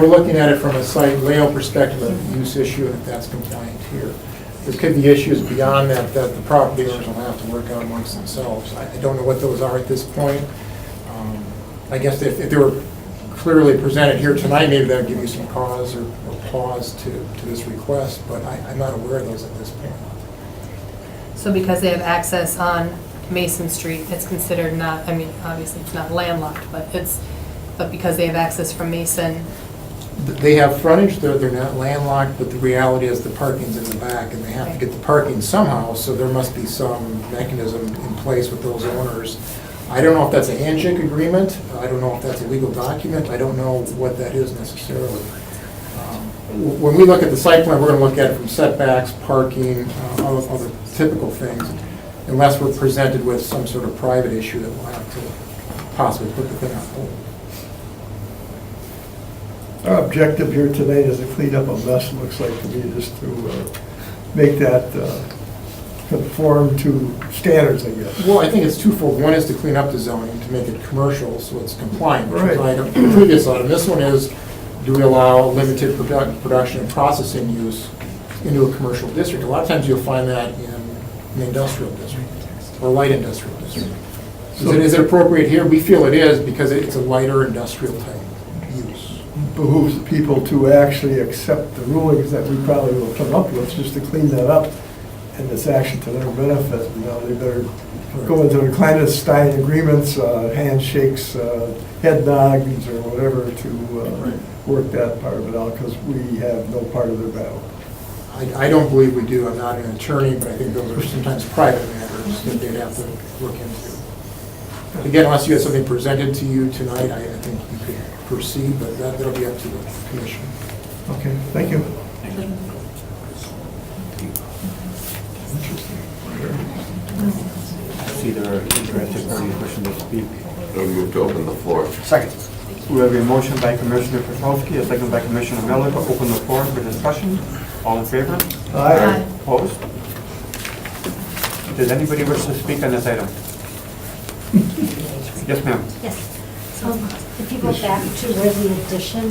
S5: looking at it from a site layout perspective of the use issue, and if that's compliant here. There could be issues beyond that the property owners will have to work out amongst themselves. I don't know what those are at this point. I guess if they were clearly presented here tonight, maybe that would give you some cause or pause to this request, but I'm not aware of those at this point.
S3: So because they have access on Mason Street, it's considered not, I mean, obviously it's not landlocked, but because they have access from Mason,
S5: They have frontage, they're not landlocked, but the reality is the parking's in the back, and they have to get the parking somehow, so there must be some mechanism in place with those owners. I don't know if that's a handshake agreement, I don't know if that's a legal document, I don't know what that is necessarily. When we look at the site plan, we're gonna look at it from setbacks, parking, other typical things, unless we're presented with some sort of private issue that we'll have to possibly put the thing on hold.
S9: Our objective here tonight is to clean up a mess, it looks like to me, just to make that conform to standards, I guess.
S5: Well, I think it's twofold. One is to clean up the zoning, to make it commercial, so it's compliant, which was
S9: Right.
S5: item, the previous item. This one is, do we allow limited production and processing use into a commercial district? A lot of times you'll find that in an industrial district, or light industrial district. Is it appropriate here? We feel it is, because it's a lighter industrial type use.
S9: Behooves people to actually accept the rulings that we probably will come up with, just to clean that up, and it's actually to their benefit. You know, they better go into the clandestine agreements, handshakes, head nods, or whatever to work that part of it out, because we have no part of their battle.
S5: I don't believe we do. I'm not an attorney, but I think those are sometimes private matters that they'd have to look into. Again, unless you had something presented to you tonight, I think you could proceed, but that'll be up to the commission.
S9: Okay, thank you.
S2: I see there are interested parties wishing to speak.
S6: I would move to open the floor.
S2: Second. We have a motion by Commissioner Petrowski, a second by Commissioner Miller to open the floor for discussion. All in favor?
S9: Aye.
S2: Opposed? Does anybody wish to speak on this item? Yes, ma'am.
S10: Yes. If you go back to where the addition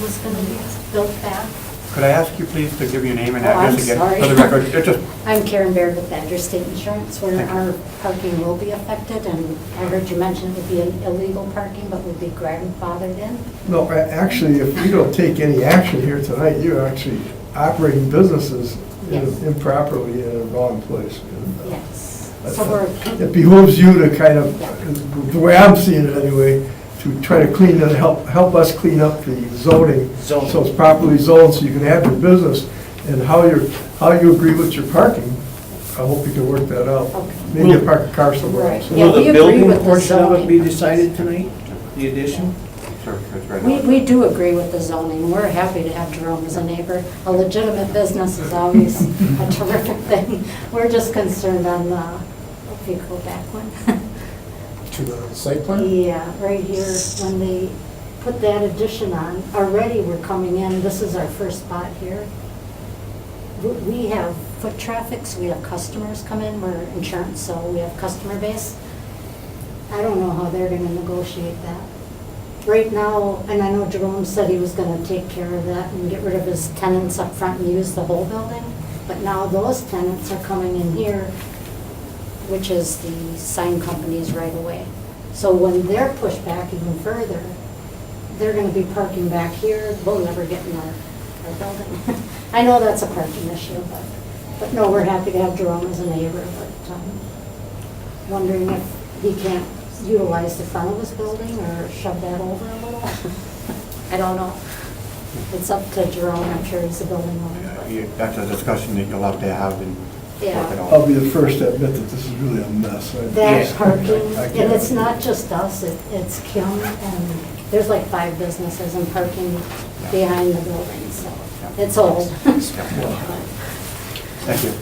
S10: was going to be built back.
S2: Could I ask you please to give your name and
S10: Oh, I'm
S2: address again?
S10: sorry.
S2: For the record, just,
S10: I'm Karen Baird with Badger State Insurance, where
S2: Thank you.
S10: our parking will be affected, and I heard you mention it would be illegal parking, but would be grandfathered in.
S9: No, actually, if we don't take any action here tonight, you're actually operating businesses
S10: Yes.
S9: improperly in a wrong place.
S10: Yes.
S9: That's
S10: So we're,
S9: It behooves you to kind of, the way I'm seeing it anyway, to try to clean it, help us clean up the zoning, so it's properly zoned, so you can have your business, and how you agree with your parking, I hope you can work that out.
S10: Okay.
S9: Maybe you park a car somewhere
S10: Right.
S9: else.
S10: Yeah,
S14: Will
S10: we
S14: the
S10: agree
S14: building
S10: with the
S14: portion of it
S10: zoning.
S14: be decided tonight, the addition?
S2: sure, it's right.
S10: we do agree with the zoning. We're happy to have Jerome as a neighbor. A legitimate business is always a terrific thing. We're just concerned on if you go back one.
S5: To the site plan?
S10: Yeah, right here, when they put that addition on, already we're coming in, this is our first spot here. We have foot traffic, so we have customers come in, we're insurance, so we have customer base. I don't know how they're gonna negotiate that. Right now, and I know Jerome said he was gonna take care of that and get rid of his tenants up front and use the whole building, but now those tenants are coming in here, which is the sign companies right away. So when they're pushed back even further, they're gonna be parking back here, we'll never get in our building. I know that's a parking issue, but no, we're happy to have Jerome as a neighbor, but wondering if he can't utilize the front of his building or shove that over a little. I don't know. It's up to Jerome, I'm sure he's the building owner. but-
S2: That's a discussion that you'll have to have and
S10: Yeah.
S2: work it out.
S9: I'll be the first to admit that this is really a mess.
S10: That parking,
S9: I
S10: and
S9: can't-
S10: it's not just us, it's Kim, and there's like 5 businesses and parking behind the building, so it's old.
S2: Thank you.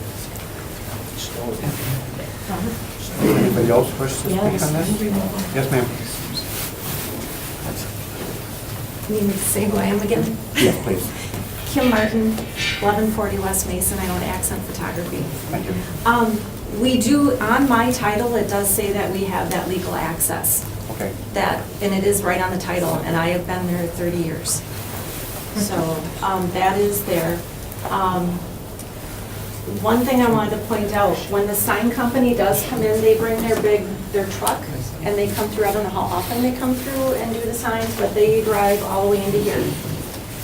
S2: Anybody else wish to speak on this? Yes, ma'am.
S13: Need me to say who I am again?
S2: Yes, please.
S13: Kim Martin, 1140 West Mason, I own Accent Photography.
S2: Thank you.
S13: We do, on my title, it does say that we have that legal access.
S2: Okay.
S13: And it is right on the title, and I have been there 30 years. So that is there. One thing I wanted to point out, when the sign company does come in, they bring their truck, and they come through, I don't know how often they come through and do the signs, but they drive all the way into here.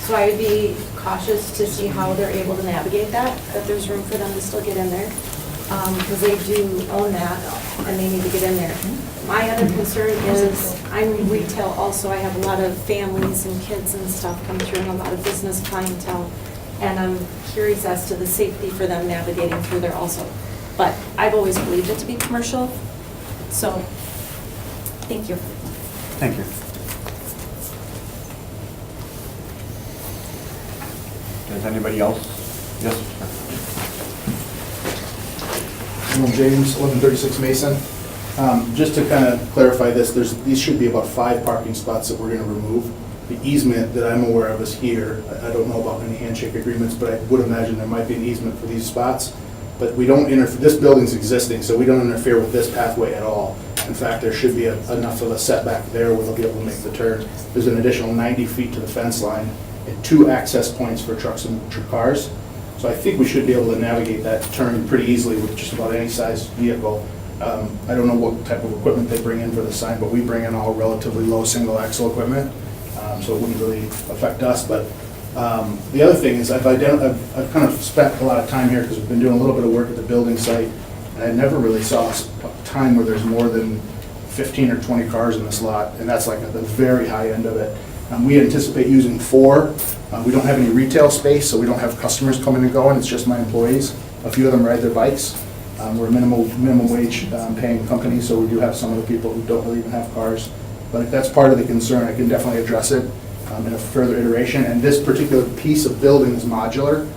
S13: So I would be cautious to see how they're able to navigate that, that there's room for them to still get in there, because they do own that, and they need to get in there. My other concern is, I'm retail also, I have a lot of families and kids and stuff come through, and a lot of business clientele, and I'm curious as to the safety for them navigating through there also. But I've always believed it to be commercial, so, thank you.
S2: Thank you. Does anybody else? Yes, sir.
S11: Jerome James, 1136 Mason. Just to kind of clarify this, these should be about 5 parking spots that we're going to remove. The easement that I'm aware of is here. I don't know about any handshake agreements, but I would imagine there might be an easement for these spots. But we don't interfere, this building's existing, so we don't interfere with this pathway at all. In fact, there should be enough of a setback there where they'll be able to make the turn. There's an additional 90 feet to the fence line and 2 access points for trucks and cars. So I think we should be able to navigate that turn pretty easily with just about any size vehicle. I don't know what type of equipment they bring in for the sign, but we bring in all relatively low single axle equipment, so it wouldn't really affect us. But the other thing is I've kind of spent a lot of time here because we've been doing a little bit of work at the building site, and I never really saw a time where there's more than 15 or 20 cars in this lot, and that's like at the very high end of it. We anticipate using 4. We don't have any retail space, so we don't have customers coming and going. It's just my employees. A few of them ride their bikes. We're a minimum wage paying company, so we do have some of the people who don't really even have cars. But if that's part of the concern, I can definitely address it in a further iteration. And this particular piece of building is modular.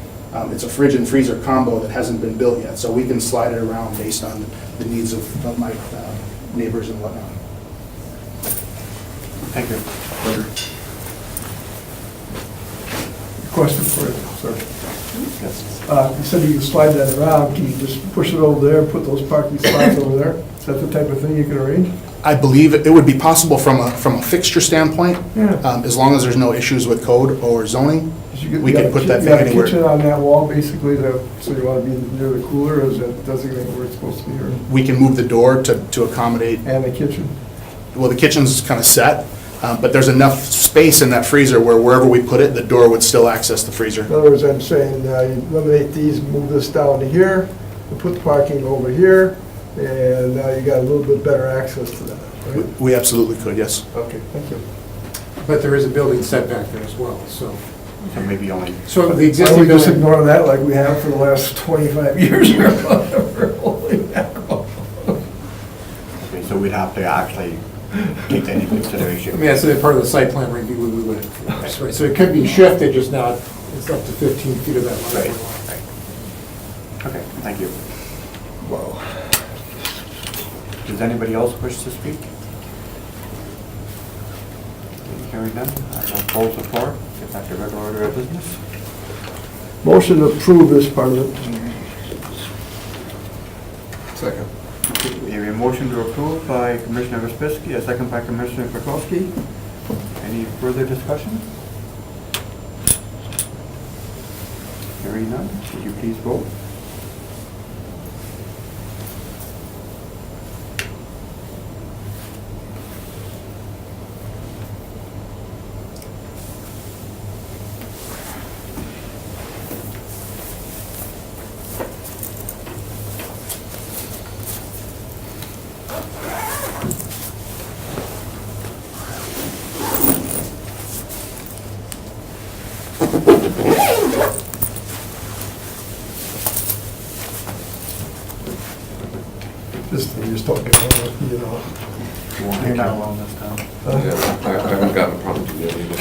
S11: It's a fridge and freezer combo that hasn't been built yet, so we can slide it around based on the needs of my neighbors and whatnot.
S2: Thank you.
S9: Question for you, sir.
S2: Yes.
S9: You said you can slide that around, can you just push it over there, put those parking spots over there? Is that the type of thing you can arrange?
S11: I believe it would be possible from a fixture standpoint,
S9: Yeah.
S11: as long as there's no issues with code or zoning. We can put that
S9: You
S11: thing
S9: got a
S11: anywhere.
S9: kitchen on that wall, basically, so you want to be near the cooler, or is that designate where it's supposed to be, or,
S11: We can move the door to accommodate,
S9: and the kitchen?
S11: well, the kitchen's kind of set, but there's enough space in that freezer where wherever we put it, the door would still access the freezer.
S9: In other words, I'm saying, you eliminate these, move this down to here, and put the parking over here, and now you got a little bit better access to that, right?
S11: We absolutely could, yes.
S9: Okay, thank you.
S5: But there is a building setback there as well, so.
S2: So maybe only,
S5: So the
S9: Why
S5: existing
S9: don't we just
S5: building,
S9: ignore that like we have for the last 25 years or whatever? Holy mackerel.
S2: okay, so we'd have to actually take that into
S5: I
S2: consideration.
S5: mean, that's part of the site plan review we would, so it could be shifted, just not, it's up to 15 feet of that line.
S2: Right. Okay, thank you.
S9: Wow.
S2: Does anybody else wish to speak? Hearing none, I will close the floor, get back to regular order of business.
S9: Motion to approve this part of it.
S6: Second.
S2: We have a motion to approve by Commissioner Vispisky, a second by Commissioner Kwiatkowski. Any further discussion? Hearing none, would you please vote?
S9: You're just talking about, you know.
S2: Won't take that long this time.
S6: Yeah, I haven't gotten a problem to yet either.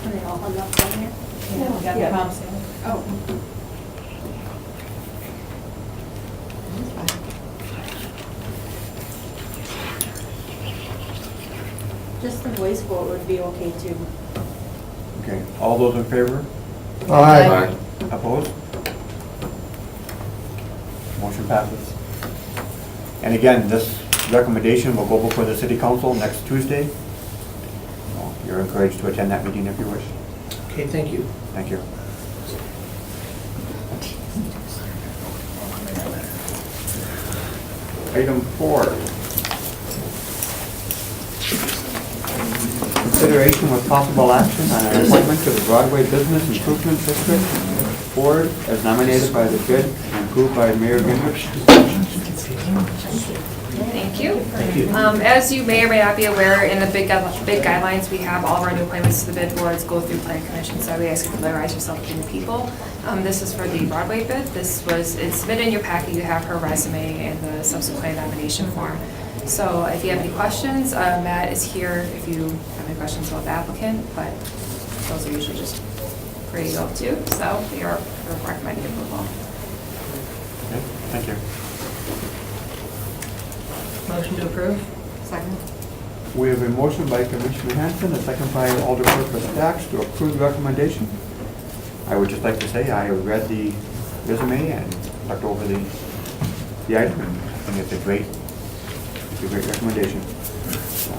S10: Are they all hung up down here?
S3: Yeah, we got the pumps in.
S10: Oh. Just
S13: the voice vote would be okay too.
S2: Okay, all those in favor?
S6: Aye.
S2: Opposed? Motion passes. And again, this recommendation will go before the city council next Tuesday. So you're encouraged to attend that meeting if you wish.
S14: Okay, thank you.
S2: Thank you. Item 4. Consideration with possible action on an appointment to the Broadway Business Improvement District Board as nominated by the bid and approved by Mayor Gingrich.
S15: Thank you. As you may or may not be aware, in the big guidelines, we have all of our new appointments to the bid boards go through plan commission, so we ask you to familiarize yourself with the new people. This is for the Broadway bid. It's submitted in your packet. You have her resume and the subsequent nomination form. So if you have any questions, Matt is here if you have any questions about the applicant, but those are usually just for you to go to. So we are recommending approval.
S2: Okay, thank you.
S3: Motion to approve?
S15: Second.
S2: We have a motion by Commissioner Hanson, a second by Alderperson Dax to approve the recommendation. I would just like to say I read the resume and looked over the item, and I think it's a great recommendation. So,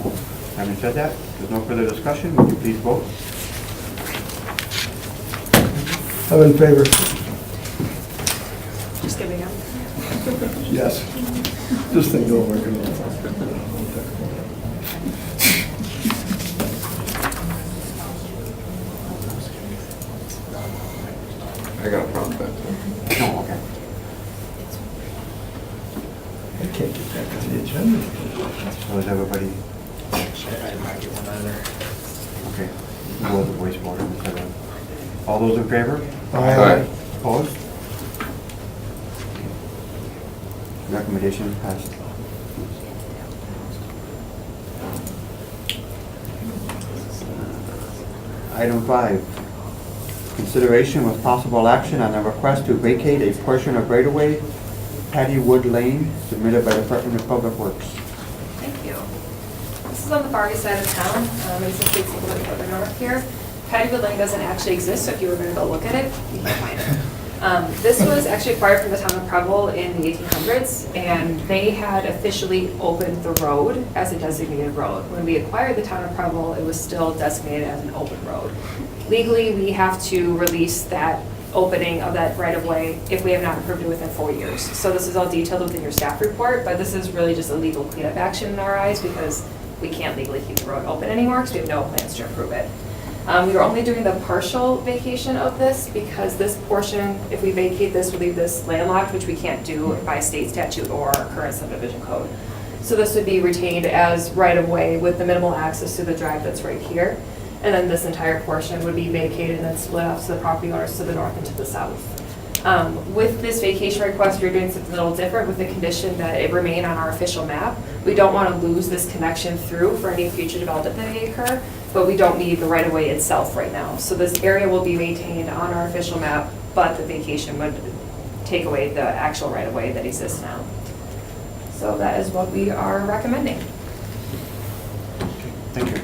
S2: having said that, there's no further discussion. Would you please vote?
S9: I'm in favor.
S15: Just giving up.
S9: Yes. Just think over it.
S6: I got a problem with that.
S2: No, okay.
S9: I can't get back to the agenda.
S2: So is everybody,
S14: I might get one either.
S2: okay, we'll go with the voice vote on this item. All those in favor?
S6: Aye.
S2: Opposed? Recommendation passed. Item 5, consideration with possible action on a request to vacate a portion of right-of-way, Patty Wood Lane, submitted by Department of Public Works.
S15: Thank you. This is on the far east side of town. It's a bit further north here. Pattywood Lane doesn't actually exist, so if you were going to go look at it, you can find it. This was actually acquired from the town of Preble in the 1800s, and they had officially opened the road as a designated road. When we acquired the town of Preble, it was still designated as an open road. Legally, we have to release that opening of that right-of-way if we have not approved it within 4 years. So this is all detailed within your staff report, but this is really just a legal cleanup action in our eyes because we can't legally keep the road open anymore because we have no plans to approve it. We are only doing the partial vacation of this because this portion, if we vacate this, will leave this landlocked, which we can't do by state statute or our current subdivision code. So this would be retained as right-of-way with the minimal access to the drive that's right here. And then this entire portion would be vacated and then split off to the property owners to the north and to the south. With this vacation request, we're doing something a little different with the condition that it remain on our official map. We don't want to lose this connection through for any future development that may occur, but we don't need the right-of-way itself right now. So this area will be maintained on our official map, but the vacation would take away the actual right-of-way that exists now. So that is what we are recommending.
S2: Thank you.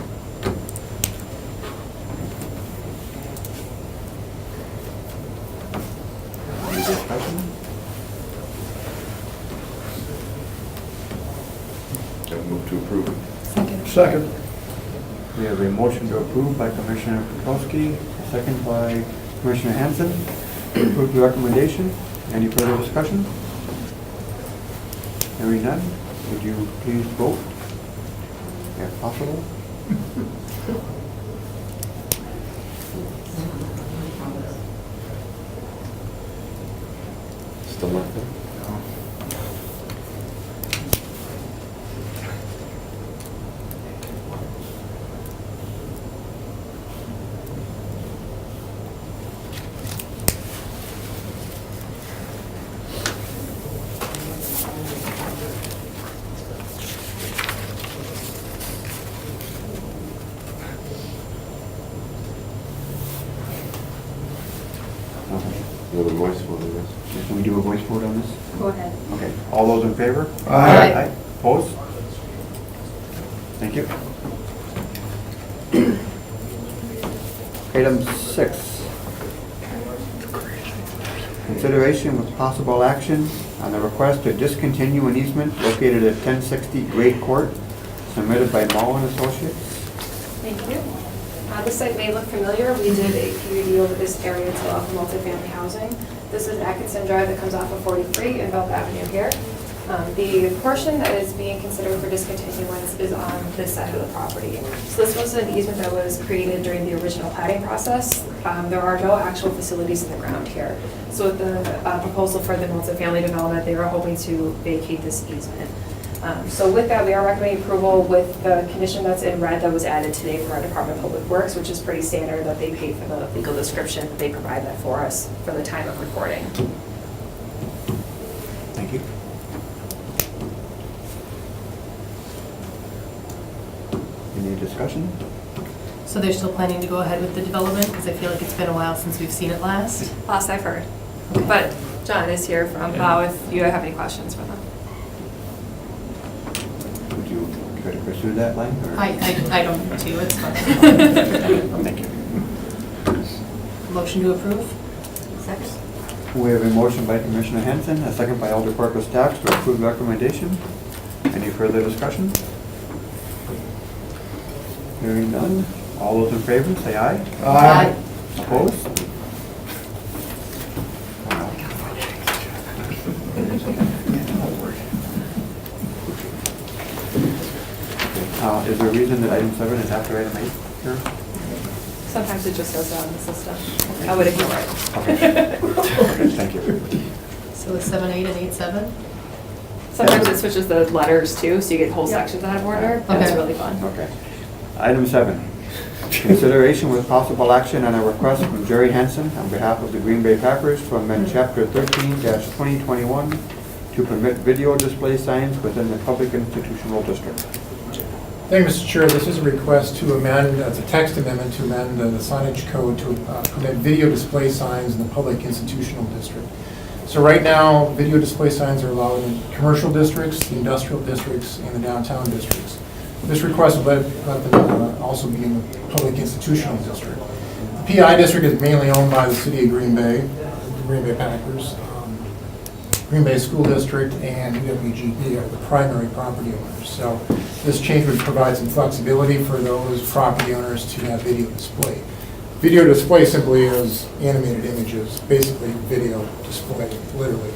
S2: Any discussion?
S6: I move to approve.
S9: Second.
S2: We have a motion to approve by Commissioner Kukowski, a second by Commissioner Hanson. To approve the recommendation. Any further discussion? Hearing none, would you please vote? If possible.
S6: Still nothing? Another voice vote on this.
S2: Can we do a voice vote on this?
S15: Go ahead.
S2: Okay, all those in favor?
S9: Aye.
S2: Opposed? Thank you. Item 6. Consideration with possible action on the request to discontinue an easement located at 1060 Great Court, submitted by Mullen Associates.
S15: Thank you. This site may look familiar. We did a PUD over this area to allow for multifamily housing. This is Atkinson Drive that comes off of 43 and Belt Avenue here. The portion that is being considered for discontinuance is on this side of the property. So this was an easement that was created during the original platting process. There are no actual facilities in the ground here. So with the proposal for the multifamily development, they are hoping to vacate this easement. So with that, we are recommending approval with the condition that's in red that was added today for our Department of Public Works, which is pretty standard that they pay for the legal description. They provide that for us for the time of recording.
S2: Thank you. Any discussion?
S3: So they're still planning to go ahead with the development? Because I feel like it's been a while since we've seen it last.
S15: Last I've heard. But John is here from BOW if you have any questions for them.
S2: Would you try to pursue that line? or-
S3: I don't need to, it's fine.
S2: Thank you.
S3: Motion to approve?
S10: Second.
S2: We have a motion by Commissioner Henson, a second by Alder Corpus Dax to approve the recommendation. Any further discussion? Hearing none. All those in favor, say aye.
S3: Aye.
S2: Opposed? Is there a reason that item 7 is after item 8 here?
S15: Sometimes it just goes down in the system. I would ignore it.
S2: Okay, thank you.
S3: So it's 7-8 and 8-7?
S15: Sometimes it switches the letters too, so you get whole sections out of order. That's
S3: Okay.
S15: really fun.
S2: Okay. Item 7, consideration with possible action on a request from Jerry Henson on behalf of the Green Bay Packers to amend Chapter 13-2021 to permit video display signs within the public institutional district.
S5: Thank you, Mr. Chair. This is a request to amend, it's a text amendment to amend the signage code to permit video display signs in the public institutional district. So right now, video display signs are allowed in commercial districts, the industrial districts, and the downtown districts. This request will let them also be in the public institutional district. The PI district is mainly owned by the city of Green Bay, the Green Bay Packers. Green Bay School District and UWGB are the primary property owners. So this change would provide some flexibility for those property owners to have video display. Video display simply is animated images, basically video display, literally.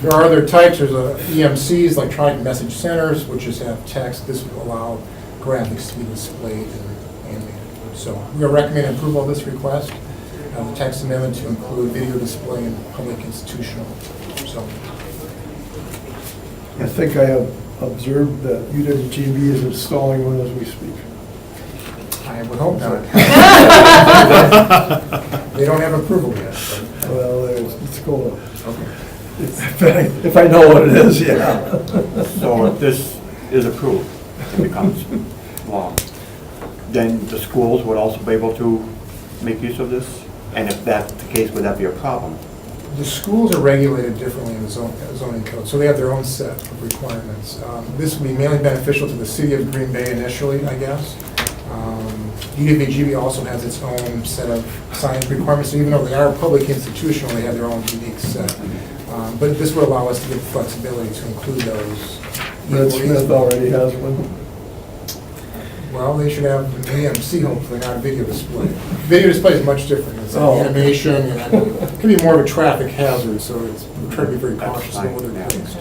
S5: There are other types. There's EMCs, like Trident Message Centers, which just have text. This would allow graphics to be displayed and animated. So we are recommending approval of this request, the text amendment to include video display in public institutional zoning.
S9: I think I have observed that UWGB is installing one as we speak.
S5: I would hope not. They don't have approval yet.
S9: Well, it's going. If I know what it is, yeah.
S2: So if this is approved, it becomes law, then the schools would also be able to make use of this? And if that's the case, would that be a problem?
S5: The schools are regulated differently in the zoning code, so they have their own set of requirements. This would be mainly beneficial to the city of Green Bay initially, I guess. UWGB also has its own set of signage requirements, so even though they are public institutional, they have their own unique set. But this would allow us to get the flexibility to include those.
S9: Red Smith already has one.
S5: Well, they should have an AMC, hopefully, not a video display. Video display is much different. It's
S9: Oh.
S5: animation, and it can be more of a traffic hazard, so we try to be very cautious about what they're placed.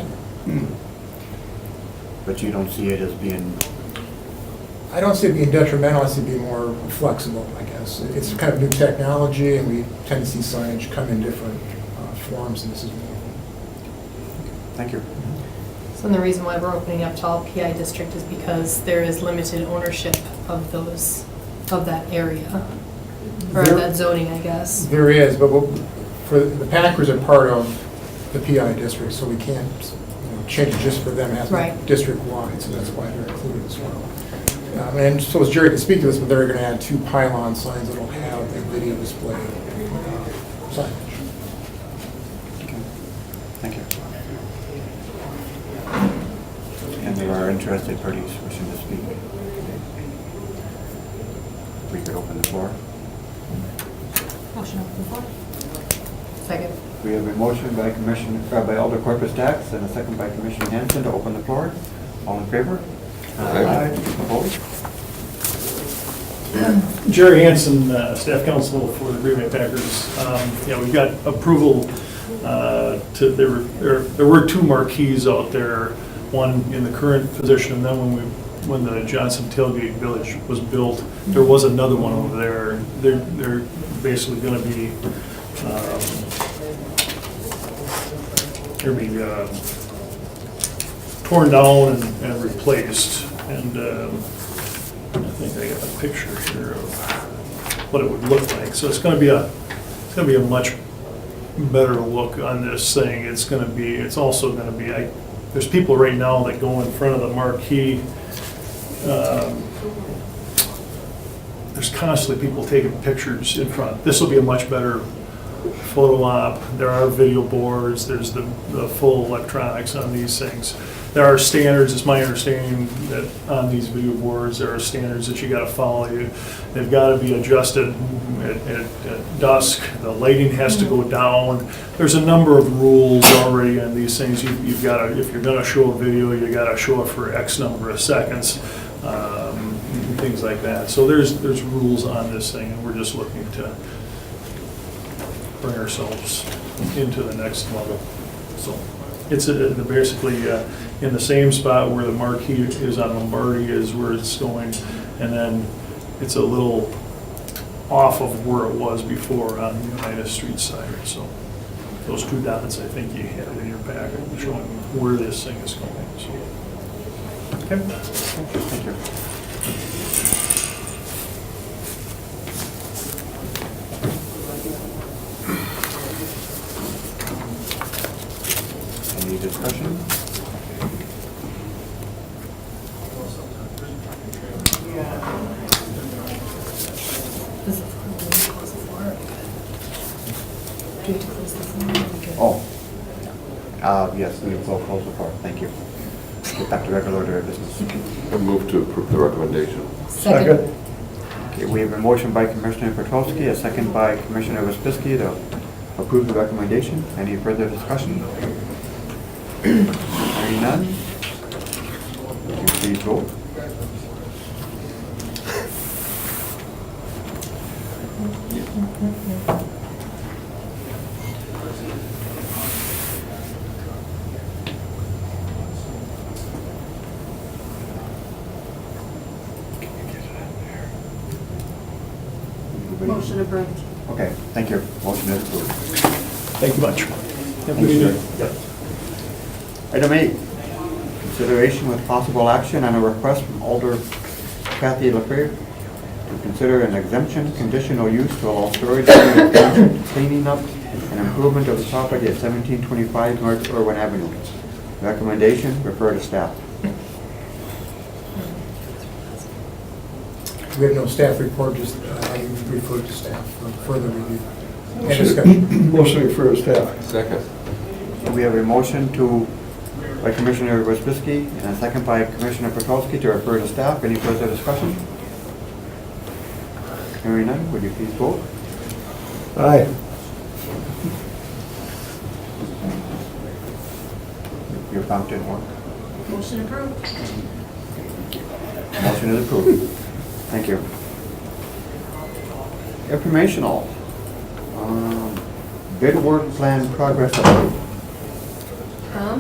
S2: But you don't see it as being,
S5: I don't see it being detrimental, I see it being more flexible, I guess. It's kind of new technology, and we tend to see signage come in different forms, and this is one of them.
S2: thank you.
S3: So the reason why we're opening up to all PI district is because there is limited ownership of those, of that area, or
S5: There-
S3: that zoning, I guess.
S5: There is, but for the Packers are part of the PI district, so we can't change it just for them. It has to
S3: Right.
S5: be district-wide, so that's why they're included as well. And so as Jerry can speak to this, but they're going to add 2 pylon signs that'll have a video display signage.
S2: Thank you. And there are interested parties wishing to speak. We could open the floor.
S3: Motion open the floor. Second.
S2: We have a motion by by Alder Corpus Dax and a second by Commissioner Hanson to open the floor. All in favor?
S6: Aye.
S2: Opposed?
S16: Jerry Hanson, Staff Counsel for the Green Bay Packers. We've got approval there were two marquees out there, one in the current position, and then when the Johnson Tailgate Village was built, there was another one over there. They're basically going to be torn down and replaced. And I think I got a picture here of what it would look like. So it's going to be a much better look on this thing. It's also going to be, there's people right now that go in front of the marquee. There's constantly people taking pictures in front. This will be a much better photo op. There are video boards. There's the full electronics on these things. There are standards, it's my understanding that on these video boards, there are standards that you gotta follow. They've gotta be adjusted at dusk, the lighting has to go down. There's a number of rules already on these things. You've gotta, if you're gonna show a video, you gotta show it for X number of seconds, and things like that. So there's rules on this thing, and we're just looking to bring ourselves into the next level. So it's basically in the same spot where the marquee is on Lombardi is where it's going, and then it's a little off of where it was before on the United Street side. So those two dots, I think you had in your packet showing where this thing is going. So. Okay.
S2: Thank you. Any discussion? Yes, we will close the floor. Thank you. Get back to regular order of business.
S6: I move to approve the recommendation.
S3: Second.
S2: Okay, we have a motion by Commissioner Petrowski, a second by Commissioner Waspisky to approve the recommendation. Any further discussion? Hearing none. Would you please vote?
S7: Motion approved.
S2: Okay, thank you. Motion is approved.
S16: Thank you much.
S2: Thank you, sir. Item 8, consideration with possible action on a request from Alder Kathy Lefebvre to consider an exemption conditional use to allow storage unit cleaning up and improvement of the property at 1725 North Irwin Avenue. Recommendation, refer to staff.
S5: We have no staff report, just refer to staff for further review and discussion.
S9: Motion refer to staff.
S6: Second.
S2: We have a motion by Commissioner Waspisky and a second by Commissioner Petrowski to refer to staff. Any further discussion? Hearing none, would you please vote?
S9: Aye.
S2: Your prompt didn't work.
S13: Motion approved.
S2: Motion is approved. Thank you. Informational. Bid work plan progress update.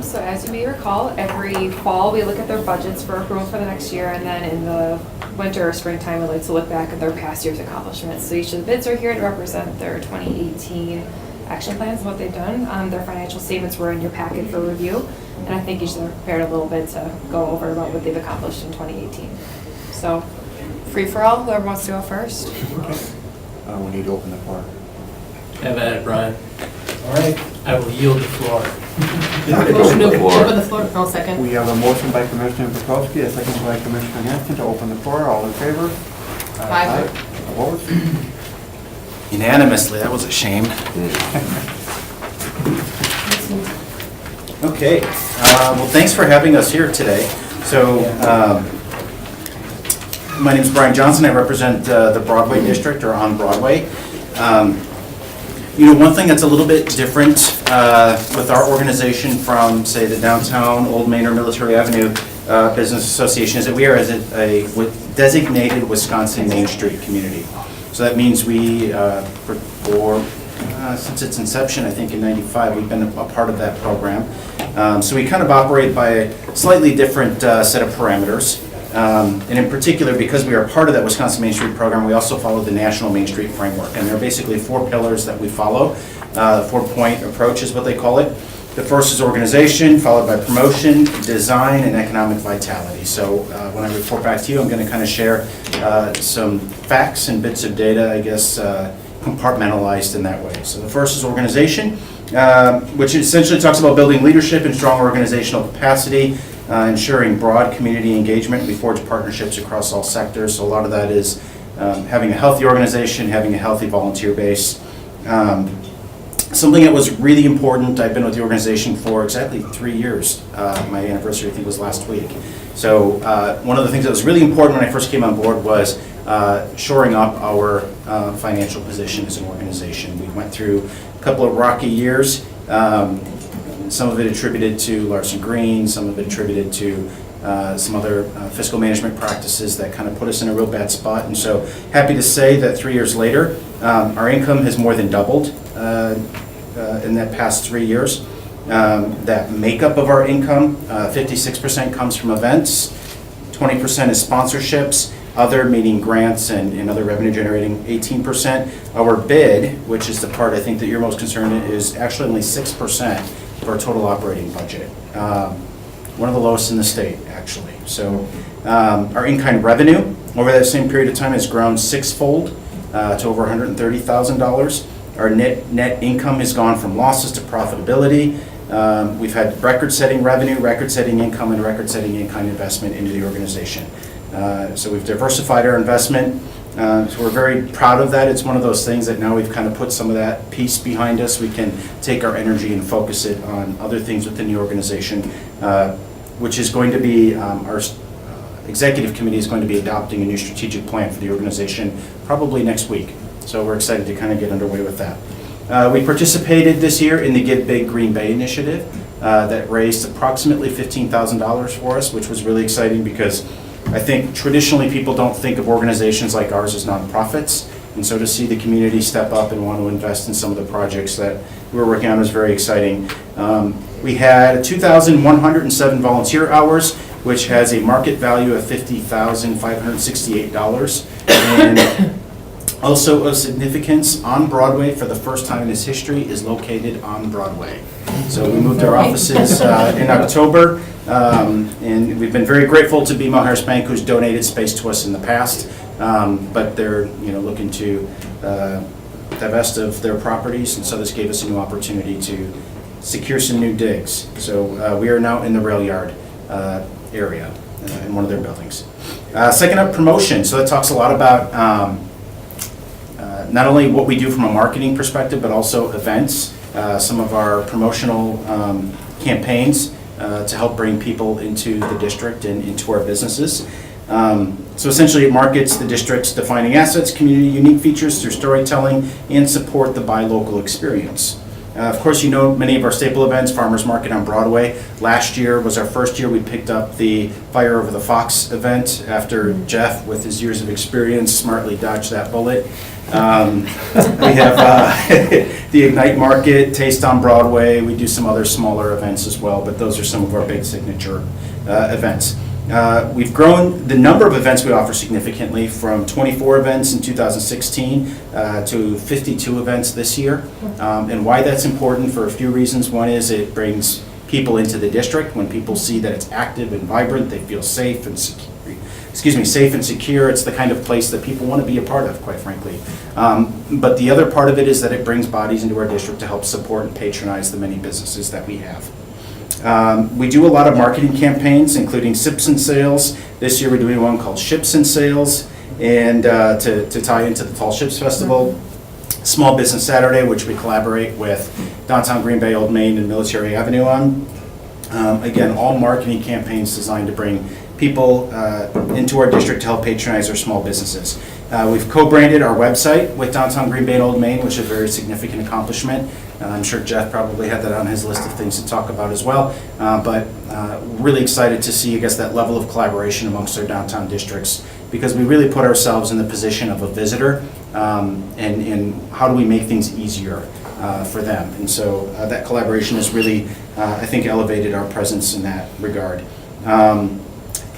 S15: So as you may recall, every fall, we look at their budgets for approval for the next year, and then in the winter or springtime, we like to look back at their past year's accomplishments. So each of the bids are here to represent their 2018 action plans and what they've done. Their financial statements were in your packet for review, and I think each of them prepared a little bit to go over about what they've accomplished in 2018. So free for all, whoever wants to go first.
S2: We need to open the floor.
S14: Have at it, Brian. All right. I will yield the floor.
S3: Motion to open the floor. No, second.
S2: We have a motion by Commissioner Petrowski, a second by Commissioner Hanson to open the floor. All in favor?
S3: Aye.
S2: Opposed?
S17: Unanimously, that was a shame. Okay, well, thanks for having us here today. So, My name is Brian Johnson. I represent the Broadway District, or on Broadway. One thing that's a little bit different with our organization from, say, the downtown Old Main or Military Avenue Business Association is that we are a designated Wisconsin Main Street community. So that means we, since its inception, I think in '95, we've been a part of that program. So we kind of operate by a slightly different set of parameters. And in particular, because we are part of that Wisconsin Main Street program, we also follow the National Main Street Framework. And there are basically 4 pillars that we follow. The 4-point approach is what they call it. The first is organization, followed by promotion, design, and economic vitality. So when I report back to you, I'm going to kind of share some facts and bits of data, I guess, compartmentalized in that way. So the first is organization, which essentially talks about building leadership and strong organizational capacity, ensuring broad community engagement. We forge partnerships across all sectors, so a lot of that is having a healthy organization, having a healthy volunteer base. Something that was really important, I've been with the organization for exactly 3 years. My anniversary, I think, was last week. So one of the things that was really important when I first came on board was shoring up our financial position as an organization. We went through a couple of rocky years. Some of it attributed to Larson Green, some of it attributed to some other fiscal management practices that kind of put us in a real bad spot. And so happy to say that 3 years later, our income has more than doubled in that past 3 years. That makeup of our income, 56% comes from events, 20% is sponsorships, other meaning grants and other revenue generating 18%. Our bid, which is the part I think that you're most concerned in, is actually only 6% of our total operating budget. One of the lowest in the state, actually. So our in-kind revenue over that same period of time has grown 6-fold to over $130,000. Our net income has gone from losses to profitability. We've had record-setting revenue, record-setting income, and record-setting in-kind investment into the organization. So we've diversified our investment. So we're very proud of that. It's one of those things that now we've kind of put some of that piece behind us. We can take our energy and focus it on other things within the organization, which is going to be our executive committee is going to be adopting a new strategic plan for the organization probably next week. So we're excited to kind of get underway with that. We participated this year in the Give Big Green Bay initiative that raised approximately $15,000 for us, which was really exciting because I think traditionally people don't think of organizations like ours as nonprofits. And so to see the community step up and want to invest in some of the projects that we were working on was very exciting. We had 2,107 volunteer hours, which has a market value of $50,568. And also of significance, On Broadway, for the first time in its history, is located on Broadway. So we moved our offices in October, and we've been very grateful to BMO Harris Bank, who's donated space to us in the past, but they're looking to divest of their properties, and so this gave us a new opportunity to secure some new digs. So we are now in the rail yard area in one of their buildings. Second up, promotion. So that talks a lot about not only what we do from a marketing perspective, but also events, some of our promotional campaigns to help bring people into the district and into our businesses. So essentially it markets the district's defining assets, community unique features through storytelling, and support the buy local experience. Of course, many of our staple events, Farmers Market on Broadway. Last year was our first year we picked up the Fire Over the Fox event after Jeff, with his years of experience, smartly dodged that bullet. We have the Ignite Market, Taste on Broadway. We do some other smaller events as well, but those are some of our big signature events. We've grown the number of events we offer significantly from 24 events in 2016 to 52 events this year. And why that's important for a few reasons. One is it brings people into the district. When people see that it's active and vibrant, they feel safe and secure. It's the kind of place that people want to be a part of, quite frankly. But the other part of it is that it brings bodies into our district to help support and patronize the many businesses that we have. We do a lot of marketing campaigns, including Sips and Sales. This year we're doing one called Ships and Sales, and to tie into the Tall Ships Festival. Small Business Saturday, which we collaborate with Downtown Green Bay, Old Main, and Military Avenue on. Again, all marketing campaigns designed to bring people into our district to help patronize our small businesses. We've co-branded our website with Downtown Green Bay and Old Main, which is a very significant accomplishment. I'm sure Jeff probably had that on his list of things to talk about as well. But really excited to see, I guess, that level of collaboration amongst our downtown districts, because we really put ourselves in the position of a visitor, and how do we make things easier for them. And so that collaboration has really, I think, elevated our presence in that regard.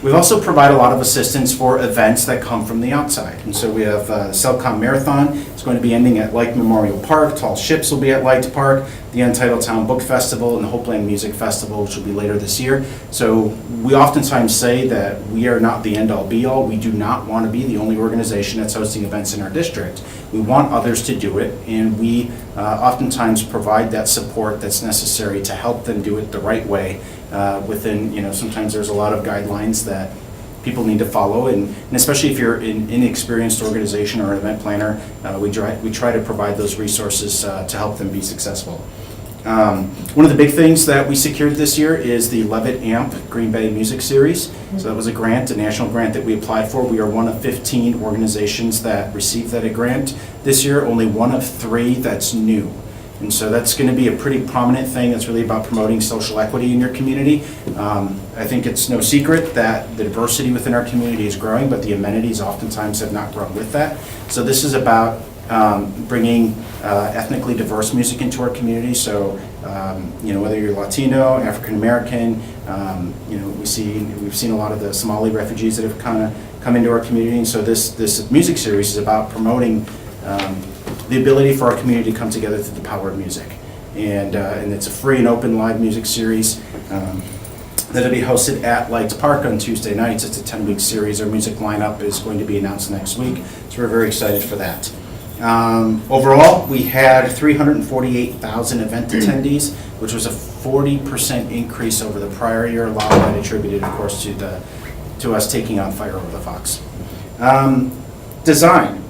S17: We've also provided a lot of assistance for events that come from the outside. And so we have Cellcom Marathon. It's going to be ending at Light Memorial Park. Tall Ships will be at Light Park. The Untitled Town Book Festival and the Hopeland Music Festival, which will be later this year. So we oftentimes say that we are not the end-all be-all. We do not want to be the only organization that's hosting events in our district. We want others to do it, and we oftentimes provide that support that's necessary to help them do it the right way. Within, sometimes there's a lot of guidelines that people need to follow, and especially if you're an inexperienced organization or an event planner, we try to provide those resources to help them be successful. One of the big things that we secured this year is the Levitt Amp Green Bay Music Series. So that was a grant, a national grant that we applied for. We are one of 15 organizations that received that grant this year, only one of 3 that's new. And so that's going to be a pretty prominent thing. That's really about promoting social equity in your community. I think it's no secret that the diversity within our community is growing, but the amenities oftentimes have not grown with that. So this is about bringing ethnically diverse music into our community. So, whether you're Latino, African American, we've seen a lot of the Somali refugees that have kind of come into our community. And so this music series is about promoting the ability for our community to come together through the power of music. And it's a free and open live music series that'll be hosted at Lights Park on Tuesday nights. It's a 10-week series. Our music lineup is going to be announced next week, so we're very excited for that. Overall, we had 348,000 event attendees, which was a 40% increase over the prior year. A lot of that attributed, of course, to us taking on Fire Over the Fox. Design.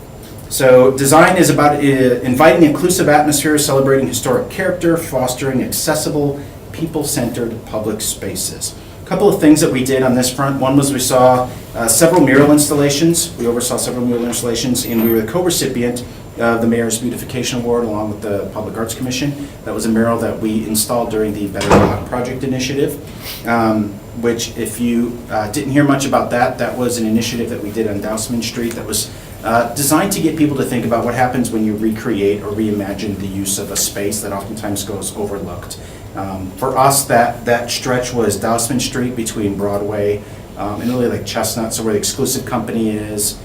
S17: So design is about inviting inclusive atmosphere, celebrating historic character, fostering accessible, people-centered public spaces. A couple of things that we did on this front. One was we saw several mural installations. We oversaw several mural installations, and we were the co-recipient of the Mayor's Beautification Award along with the Public Arts Commission. That was a mural that we installed during the Better Block Project initiative, which if you didn't hear much about that, that was an initiative that we did on Dousman Street that was designed to get people to think about what happens when you recreate or reimagine the use of a space that oftentimes goes overlooked. For us, that stretch was Dousman Street between Broadway and really like Chestnut, so where the Exclusive Company is.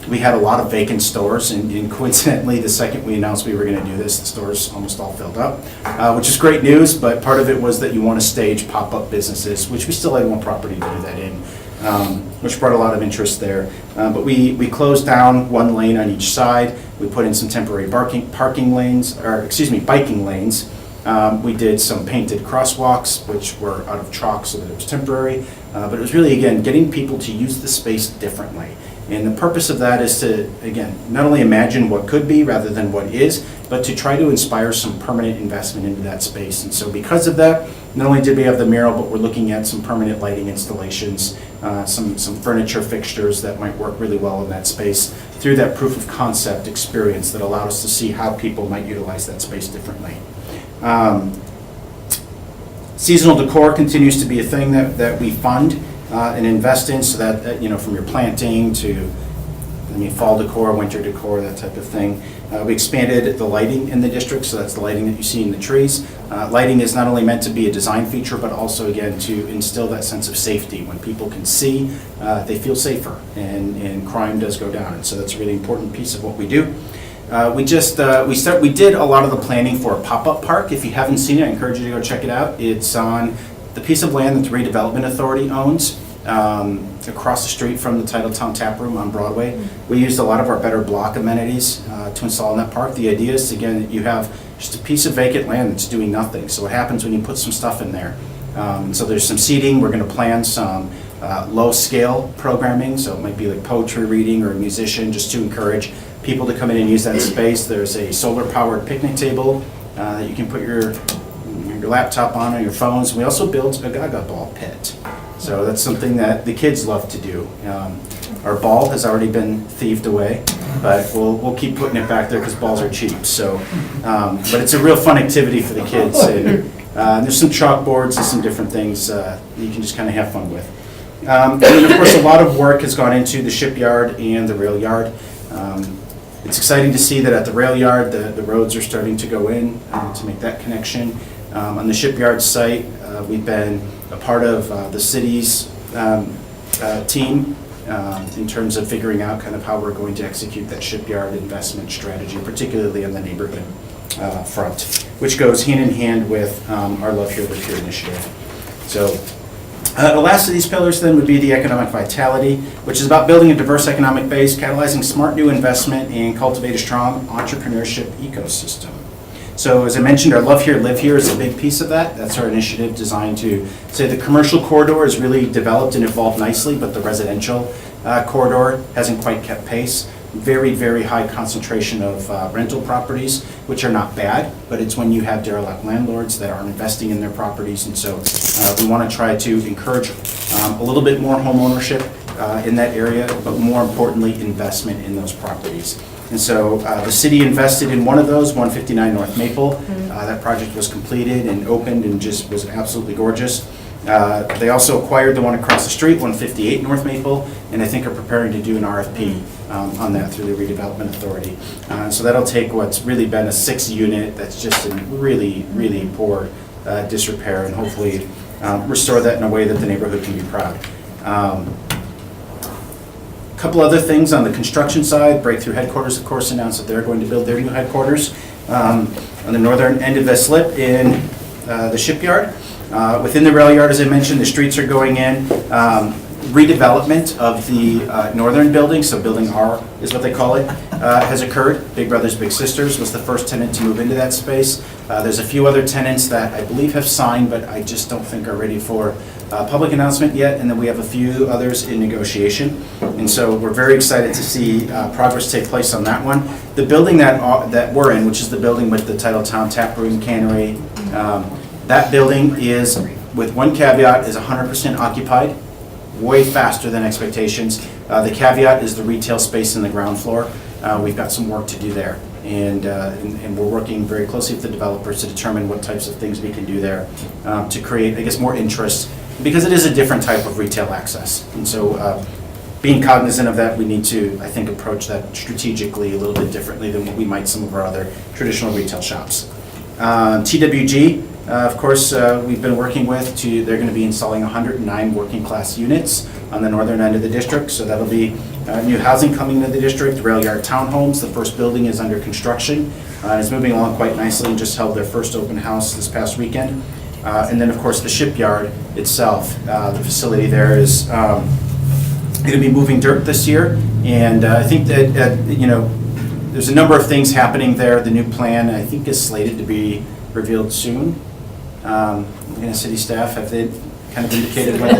S17: We had a lot of vacant stores, and coincidentally, the second we announced we were going to do this, the stores almost all filled up, which is great news, but part of it was that you want to stage pop-up businesses, which we still had one property to do that in, which brought a lot of interest there. But we closed down one lane on each side. We put in some temporary biking lanes. We did some painted crosswalks, which were out of chalk so that it was temporary. But it was really, again, getting people to use the space differently. And the purpose of that is to, again, not only imagine what could be rather than what is, but to try to inspire some permanent investment into that space. And so because of that, not only did we have the mural, but we're looking at some permanent lighting installations, some furniture fixtures that might work really well in that space through that proof of concept experience that allowed us to see how people might utilize that space differently. Seasonal decor continues to be a thing that we fund and invest in, so that, from your planting to fall decor, winter decor, that type of thing. We expanded the lighting in the district, so that's the lighting that you see in the trees. Lighting is not only meant to be a design feature, but also, again, to instill that sense of safety. When people can see, they feel safer, and crime does go down. And so that's a really important piece of what we do. We did a lot of the planning for a pop-up park. If you haven't seen it, I encourage you to go check it out. It's on the piece of land that the Redevelopment Authority owns, across the street from the Titletown Tap Room on Broadway. We used a lot of our Better Block amenities to install in that park. The idea is, again, that you have just a piece of vacant land that's doing nothing. So what happens when you put some stuff in there? So there's some seating. We're going to plan some low-scale programming, so it might be like poetry reading or a musician, just to encourage people to come in and use that space. There's a solar-powered picnic table that you can put your laptop on or your phones. We also built a Gaga ball pit. So that's something that the kids love to do. Our ball has already been thieved away, but we'll keep putting it back there because balls are cheap. So, but it's a real fun activity for the kids. And there's some chalkboards and some different things you can just kind of have fun with. And then, of course, a lot of work has gone into the shipyard and the rail yard. It's exciting to see that at the rail yard, the roads are starting to go in to make that connection. On the shipyard site, we've been a part of the city's team in terms of figuring out kind of how we're going to execute that shipyard investment strategy, particularly on the neighborhood front, which goes hand in hand with our Love Here, Live Here initiative. So the last of these pillars then would be the economic vitality, which is about building a diverse economic base, catalyzing smart new investment, and cultivate a strong entrepreneurship ecosystem. So as I mentioned, our Love Here, Live Here is a big piece of that. That's our initiative designed to say the commercial corridor is really developed and evolved nicely, but the residential corridor hasn't quite kept pace. Very, very high concentration of rental properties, which are not bad, but it's when you have derelict landlords that aren't investing in their properties. And so we want to try to encourage a little bit more home ownership in that area, but more importantly, investment in those properties. And so the city invested in one of those, 159 North Maple. That project was completed and opened and just was absolutely gorgeous. They also acquired the one across the street, 158 North Maple, and I think are preparing to do an RFP on that through the Redevelopment Authority. So that'll take what's really been a 6-unit that's just in really, really poor disrepair and hopefully restore that in a way that the neighborhood can be proud. Couple other things on the construction side. Breakthrough Headquarters, of course, announced that they're going to build their new headquarters on the northern end of the slip in the shipyard. Within the rail yard, as I mentioned, the streets are going in. Redevelopment of the northern building, so Building R is what they call it, has occurred. Big Brothers Big Sisters was the first tenant to move into that space. There's a few other tenants that I believe have signed, but I just don't think are ready for public announcement yet, and then we have a few others in negotiation. And so we're very excited to see progress take place on that one. The building that we're in, which is the building with the Titletown Tap Room, Cannery, that building is, with one caveat, is 100% occupied, way faster than expectations. The caveat is the retail space in the ground floor. We've got some work to do there. And we're working very closely with the developers to determine what types of things we can do there to create, I guess, more interest, because it is a different type of retail access. And so being cognizant of that, we need to, I think, approach that strategically a little bit differently than what we might some of our other traditional retail shops. TWG, of course, we've been working with, they're going to be installing 109 working class units on the northern end of the district. So that'll be new housing coming into the district, rail yard townhomes. The first building is under construction. It's moving along quite nicely and just held their first open house this past weekend. And then, of course, the shipyard itself, the facility there is going to be moving dirt this year. And I think that, there's a number of things happening there. The new plan, I think, is slated to be revealed soon. City staff, have they kind of indicated when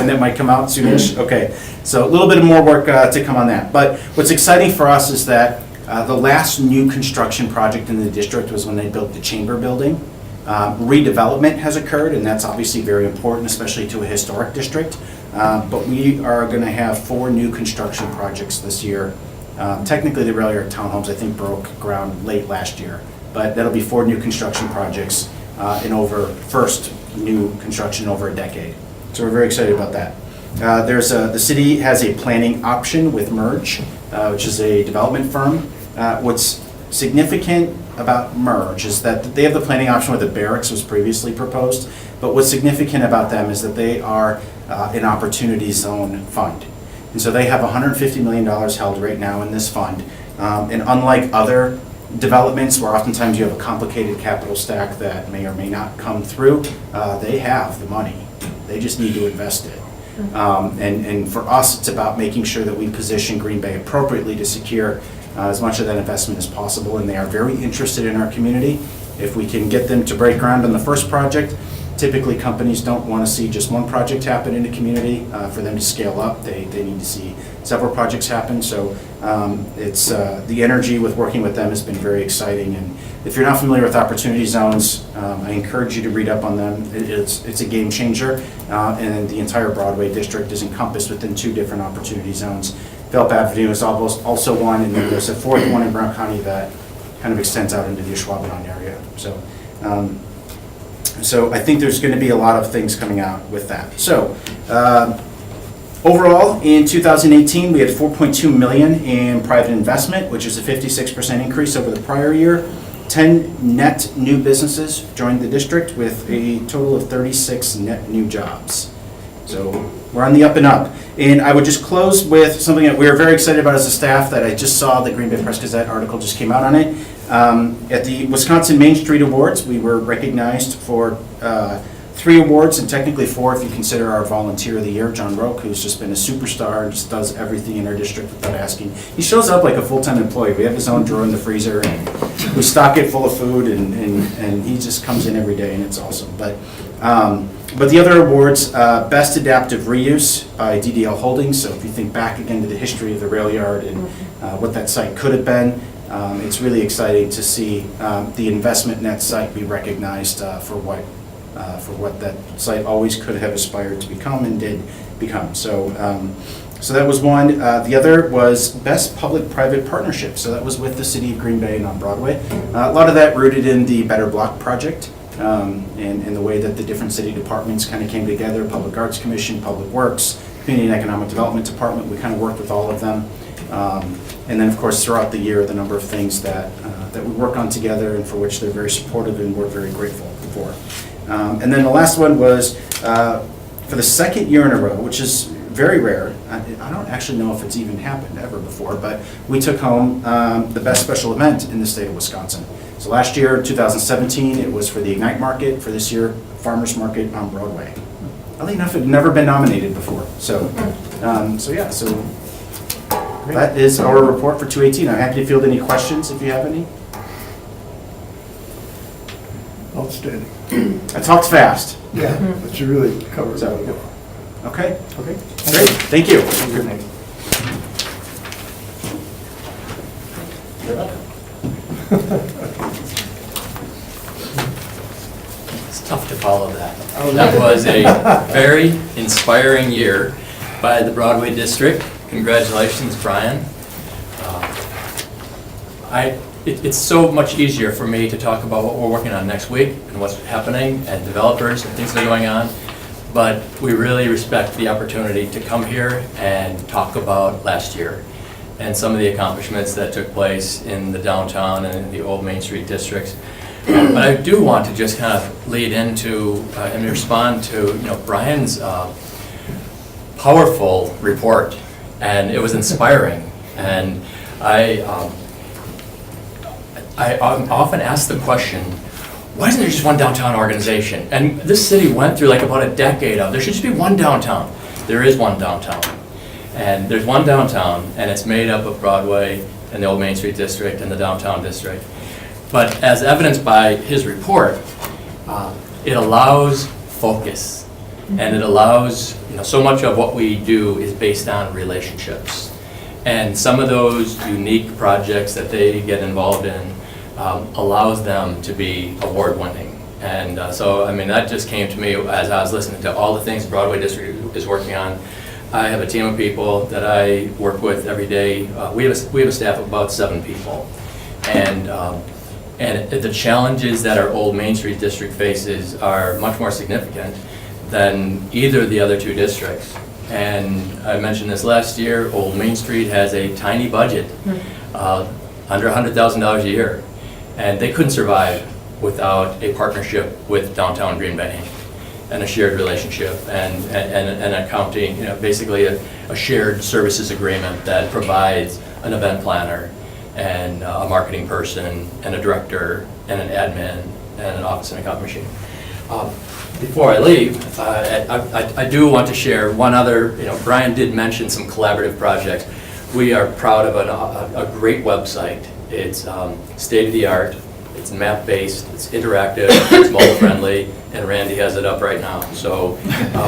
S17: that might come out soonish? Okay, so a little bit more work to come on that. But what's exciting for us is that the last new construction project in the district was when they built the chamber building. Redevelopment has occurred, and that's obviously very important, especially to a historic district. But we are going to have 4 new construction projects this year. Technically, the rail yard townhomes, I think, broke ground late last year. But that'll be 4 new construction projects first new construction in over a decade. So we're very excited about that. The city has a planning option with Merge, which is a development firm. What's significant about Merge is that they have the planning option where the barracks was previously proposed, but what's significant about them is that they are an opportunity zone fund. And so they have $150 million held right now in this fund. And unlike other developments where oftentimes you have a complicated capital stack that may or may not come through, they have the money. They just need to invest it. And for us, it's about making sure that we position Green Bay appropriately to secure as much of that investment as possible. And they are very interested in our community. If we can get them to break ground on the first project, Typically, companies don't want to see just one project happen in a community. For them to scale up, they need to see several projects happen. So it's the energy with working with them has been very exciting. And if you're not familiar with opportunity zones, I encourage you to read up on them. It's a game changer, and the entire Broadway district is encompassed within 2 different opportunity zones. Philp Avenue is also one, and then there's a 4th one in Brown County that kind of extends out into the Ashwaubenon area. So I think there's going to be a lot of things coming out with that. So overall, in 2018, we had $4.2 million in private investment, which is a 56% increase over the prior year. 10 net new businesses joined the district with a total of 36 net new jobs. So we're on the up and up. And I would just close with something that we are very excited about as a staff that I just saw, the Green Bay Press Gazette article just came out on it. At the Wisconsin Main Street Awards, we were recognized for 3 awards, and technically 4 if you consider our Volunteer of the Year, John Roque, who's just been a superstar and just does everything in our district without asking. He shows up like a full-time employee. We have his own drawer in the freezer, and we stock it full of food, and he just comes in every day, and it's awesome. But the other awards, Best Adaptive Reuse by DDL Holdings. So if you think back again to the history of the rail yard and what that site could have been, it's really exciting to see the InvestmentNet site be recognized for what that site always could have aspired to become and did become. So that was one. The other was Best Public-Private Partnership. So that was with the City of Green Bay and on Broadway. A lot of that rooted in the Better Block project. And the way that the different city departments kind of came together, Public Arts Commission, Public Works, Community and Economic Development Department, we kind of worked with all of them. And then, of course, throughout the year, the number of things that we work on together and for which they're very supportive and we're very grateful for. And then the last one was for the 2nd year in a row, which is very rare. I don't actually know if it's even happened ever before, but we took home the best special event in the state of Wisconsin. So last year, 2017, it was for the Ignite Market. For this year, Farmers Market on Broadway. Oddly enough, it had never been nominated before. So that is our report for 2018. I'm happy to field any questions if you have any.
S9: Outstanding.
S17: I talked fast.
S9: Yeah, but you really covered it.
S17: Okay. Great. Thank you.
S14: It's tough to follow that. That was a very inspiring year by the Broadway District. Congratulations, Brian. It's so much easier for me to talk about what we're working on next week and what's happening and developers and things that are going on. But we really respect the opportunity to come here and talk about last year and some of the accomplishments that took place in the downtown and in the old Main Street districts. But I do want to just kind of lead into and respond to Brian's powerful report, and it was inspiring. And I often ask the question, why isn't there just one downtown organization? And this city went through like about a decade of, there should just be one downtown. There is one downtown. And there's one downtown, and it's made up of Broadway and the Old Main Street District and the Downtown District. But as evidenced by his report, it allows focus. And it allows, so much of what we do is based on relationships. And some of those unique projects that they get involved in allows them to be award-winning. And so, that just came to me as I was listening to all the things Broadway District is working on. I have a team of people that I work with every day. We have a staff of about 7 people. And the challenges that our Old Main Street District faces are much more significant than either of the other 2 districts. And I mentioned this last year, Old Main Street has a tiny budget, under $100,000 a year. And they couldn't survive without a partnership with Downtown Green Bay and a shared relationship and accounting, basically a shared services agreement that provides an event planner and a marketing person and a director and an admin and an office and account machine. Before I leave, I do want to share one other, Brian did mention some collaborative projects. We are proud of a great website. It's state-of-the-art. It's map-based, it's interactive, it's mobile-friendly, and Randy has it up right now. So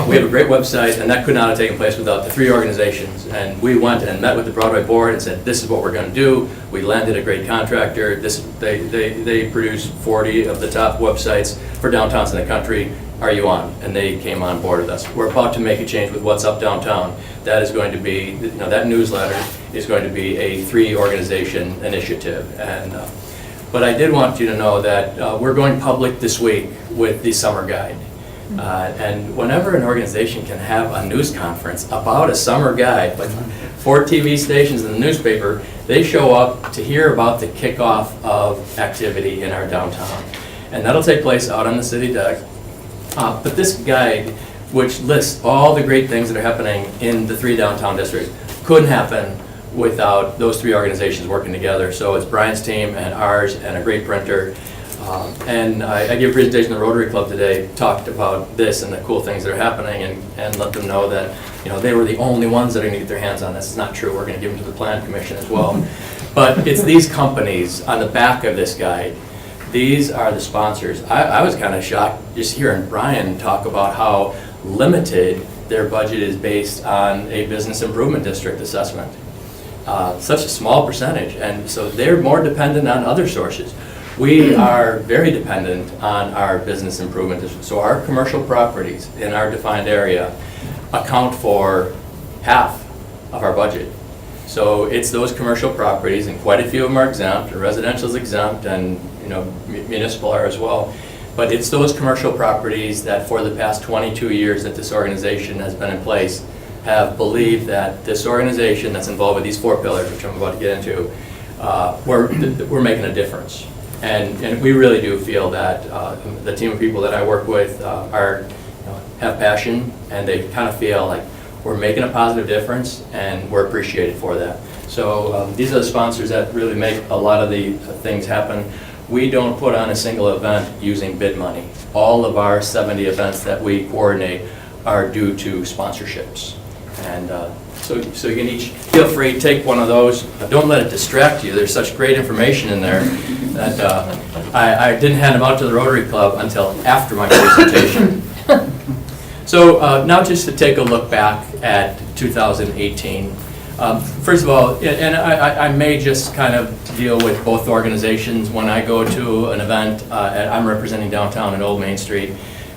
S14: we have a great website, and that could not have taken place without the 3 organizations. And we went and met with the Broadway board and said, this is what we're going to do. We landed a great contractor. They produce 40 of the top websites for downtowns in the country. Are you on? And they came on board with us. We're about to make a change with What's Up Downtown. That is going to be, that newsletter is going to be a 3-organization initiative. And but I did want you to know that we're going public this week with the summer guide. And whenever an organization can have a news conference about a summer guide, like 4 TV stations and the newspaper, they show up to hear about the kickoff of activity in our downtown. And that'll take place out on the city deck. But this guide, which lists all the great things that are happening in the 3 downtown districts, couldn't happen without those 3 organizations working together. So it's Brian's team and ours and a great printer. And I gave a presentation at the Rotary Club today, talked about this and the cool things that are happening, and let them know that they were the only ones that are going to get their hands on this. It's not true. We're going to give them to the Plan Commission as well. But it's these companies on the back of this guide. These are the sponsors. I was kind of shocked just hearing Brian talk about how limited their budget is based on a business improvement district assessment. Such a small percentage, and so they're more dependent on other sources. We are very dependent on our business improvement district. So our commercial properties in our defined area account for half of our budget. So it's those commercial properties, and quite a few of them are exempt, residential is exempt, and municipal are as well. But it's those commercial properties that for the past 22 years that this organization has been in place have believed that this organization that's involved with these 4 pillars, which I'm about to get into, we're making a difference. And we really do feel that the team of people that I work with have passion, and they kind of feel like we're making a positive difference, and we're appreciated for that. So these are the sponsors that really make a lot of the things happen. We don't put on a single event using bid money. All of our 70 events that we coordinate are due to sponsorships. And so you can each feel free to take one of those. Don't let it distract you. There's such great information in there that I didn't hand them out to the Rotary Club until after my presentation. So now just to take a look back at 2018. First of all, and I may just kind of deal with both organizations when I go to an event. I'm representing downtown and Old Main Street,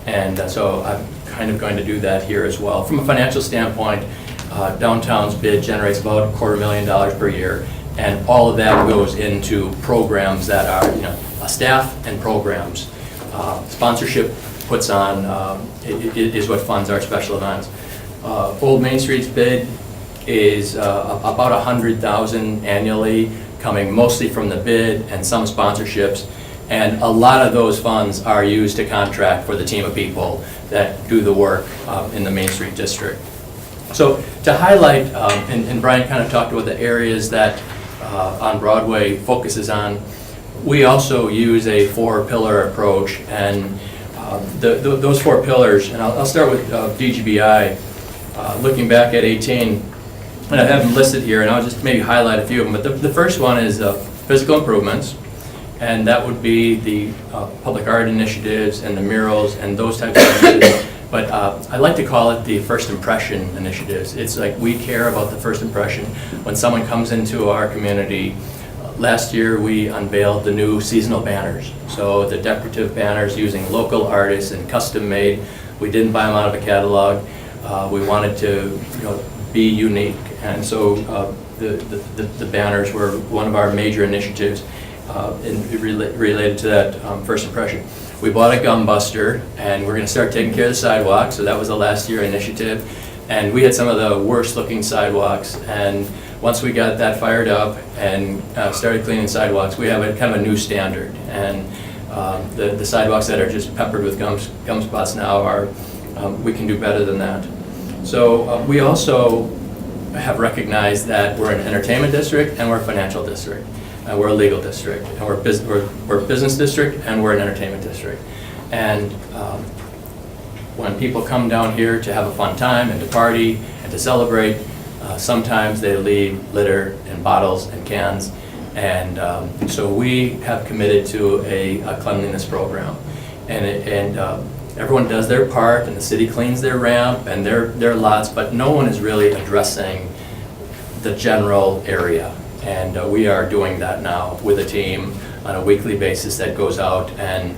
S14: and so I'm kind of going to do that here as well. From a financial standpoint, downtown's bid generates about $250,000 per year, and all of that goes into programs that are staff and programs. Sponsorship puts on is what funds our special events. Old Main Street's bid is about $100,000 annually, coming mostly from the bid and some sponsorships. And a lot of those funds are used to contract for the team of people that do the work in the Main Street district. So to highlight, and Brian kind of talked about the areas that on Broadway focuses on, we also use a 4-pillar approach, and those 4 pillars, and I'll start with DGBI, looking back at 18, and I have them listed here, and I'll just maybe highlight a few of them. But the first one is physical improvements, and that would be the public art initiatives and the murals and those types of initiatives. But I like to call it the first impression initiatives. It's like we care about the first impression when someone comes into our community. Last year we unveiled the new seasonal banners. So the decorative banners using local artists and custom made. We didn't buy them out of a catalog. We wanted to be unique. And so the banners were one of our major initiatives related to that first impression. We bought a gum buster, and we're going to start taking care of the sidewalks, so that was a last year initiative. And we had some of the worst looking sidewalks, and once we got that fired up and started cleaning sidewalks, we have a kind of a new standard. And the sidewalks that are just peppered with gum spots now are, we can do better than that. So we also have recognized that we're an entertainment district and we're a financial district. We're a legal district, and we're a business district, and we're an entertainment district. And when people come down here to have a fun time and to party and to celebrate, sometimes they leave litter and bottles and cans, And so we have committed to a cleanliness program. And everyone does their part, and the city cleans their ramp and their lots, but no one is really addressing the general area. And we are doing that now with a team on a weekly basis that goes out. And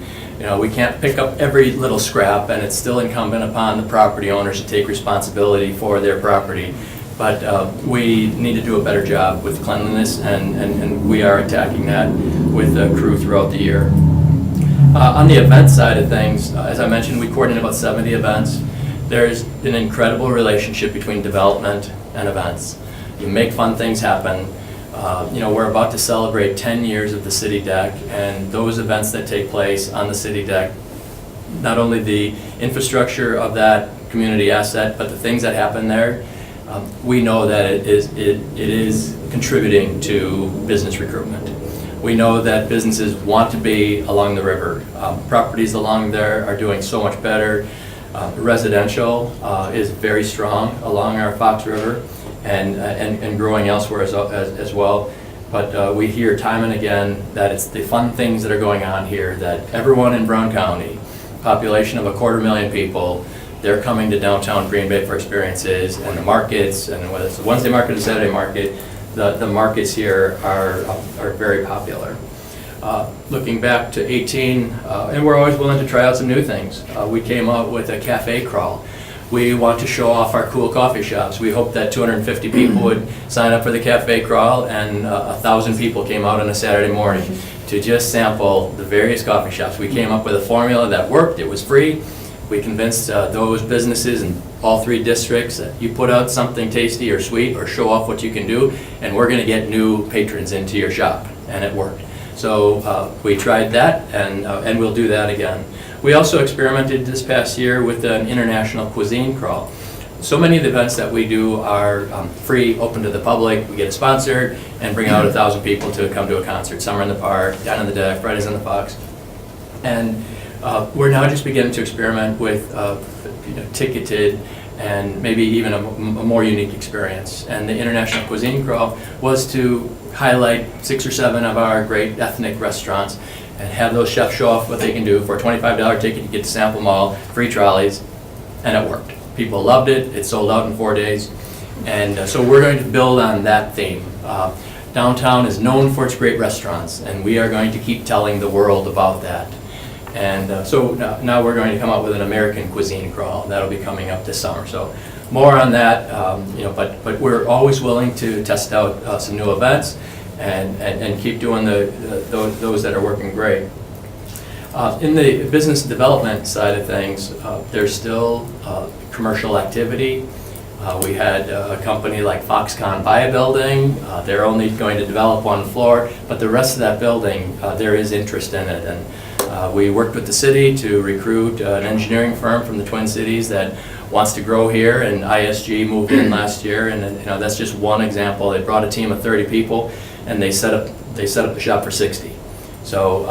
S14: we can't pick up every little scrap, and it's still incumbent upon the property owners to take responsibility for their property. But we need to do a better job with cleanliness, and we are attacking that with a crew throughout the year. On the event side of things, as I mentioned, we coordinate about 70 events. There's an incredible relationship between development and events. You make fun things happen. We're about to celebrate 10 years of the city deck, and those events that take place on the city deck, not only the infrastructure of that community asset, but the things that happen there, we know that it is contributing to business recruitment. We know that businesses want to be along the river. Properties along there are doing so much better. Residential is very strong along our Fox River and growing elsewhere as well. But we hear time and again that it's the fun things that are going on here, that everyone in Brown County, population of 250,000 people, they're coming to downtown Green Bay for experiences, and the markets, and whether it's a Wednesday market or Saturday market, the markets here are very popular. Looking back to 18, and we're always willing to try out some new things. We came up with a cafe crawl. We want to show off our cool coffee shops. We hope that 250 people would sign up for the cafe crawl, and 1,000 people came out on a Saturday morning to just sample the various coffee shops. We came up with a formula that worked. It was free. We convinced those businesses in all 3 districts that you put out something tasty or sweet or show off what you can do, and we're going to get new patrons into your shop, and it worked. So we tried that, and we'll do that again. We also experimented this past year with an international cuisine crawl. So many of the events that we do are free, open to the public. We get a sponsor and bring out 1,000 people to come to a concert. Summer in the Park, Down on the Deck, Fridays on the Fox. And we're now just beginning to experiment with ticketed and maybe even a more unique experience. And the International Cuisine Crawl was to highlight 6 or 7 of our great ethnic restaurants and have those chefs show off what they can do. For a $25 ticket, you get to sample them all, free trolleys, and it worked. People loved it. It sold out in 4 days. And so we're going to build on that theme. Downtown is known for its great restaurants, and we are going to keep telling the world about that. And so now we're going to come up with an American cuisine crawl. That'll be coming up this summer. So more on that, but we're always willing to test out some new events and keep doing those that are working great. In the business development side of things, there's still commercial activity. We had a company like Foxconn buy a building. They're only going to develop 1 floor, but the rest of that building, there is interest in it. And we worked with the city to recruit an engineering firm from the Twin Cities that wants to grow here, and ISG moved in last year, and that's just one example. They brought a team of 30 people, and they set up the shop for 60. So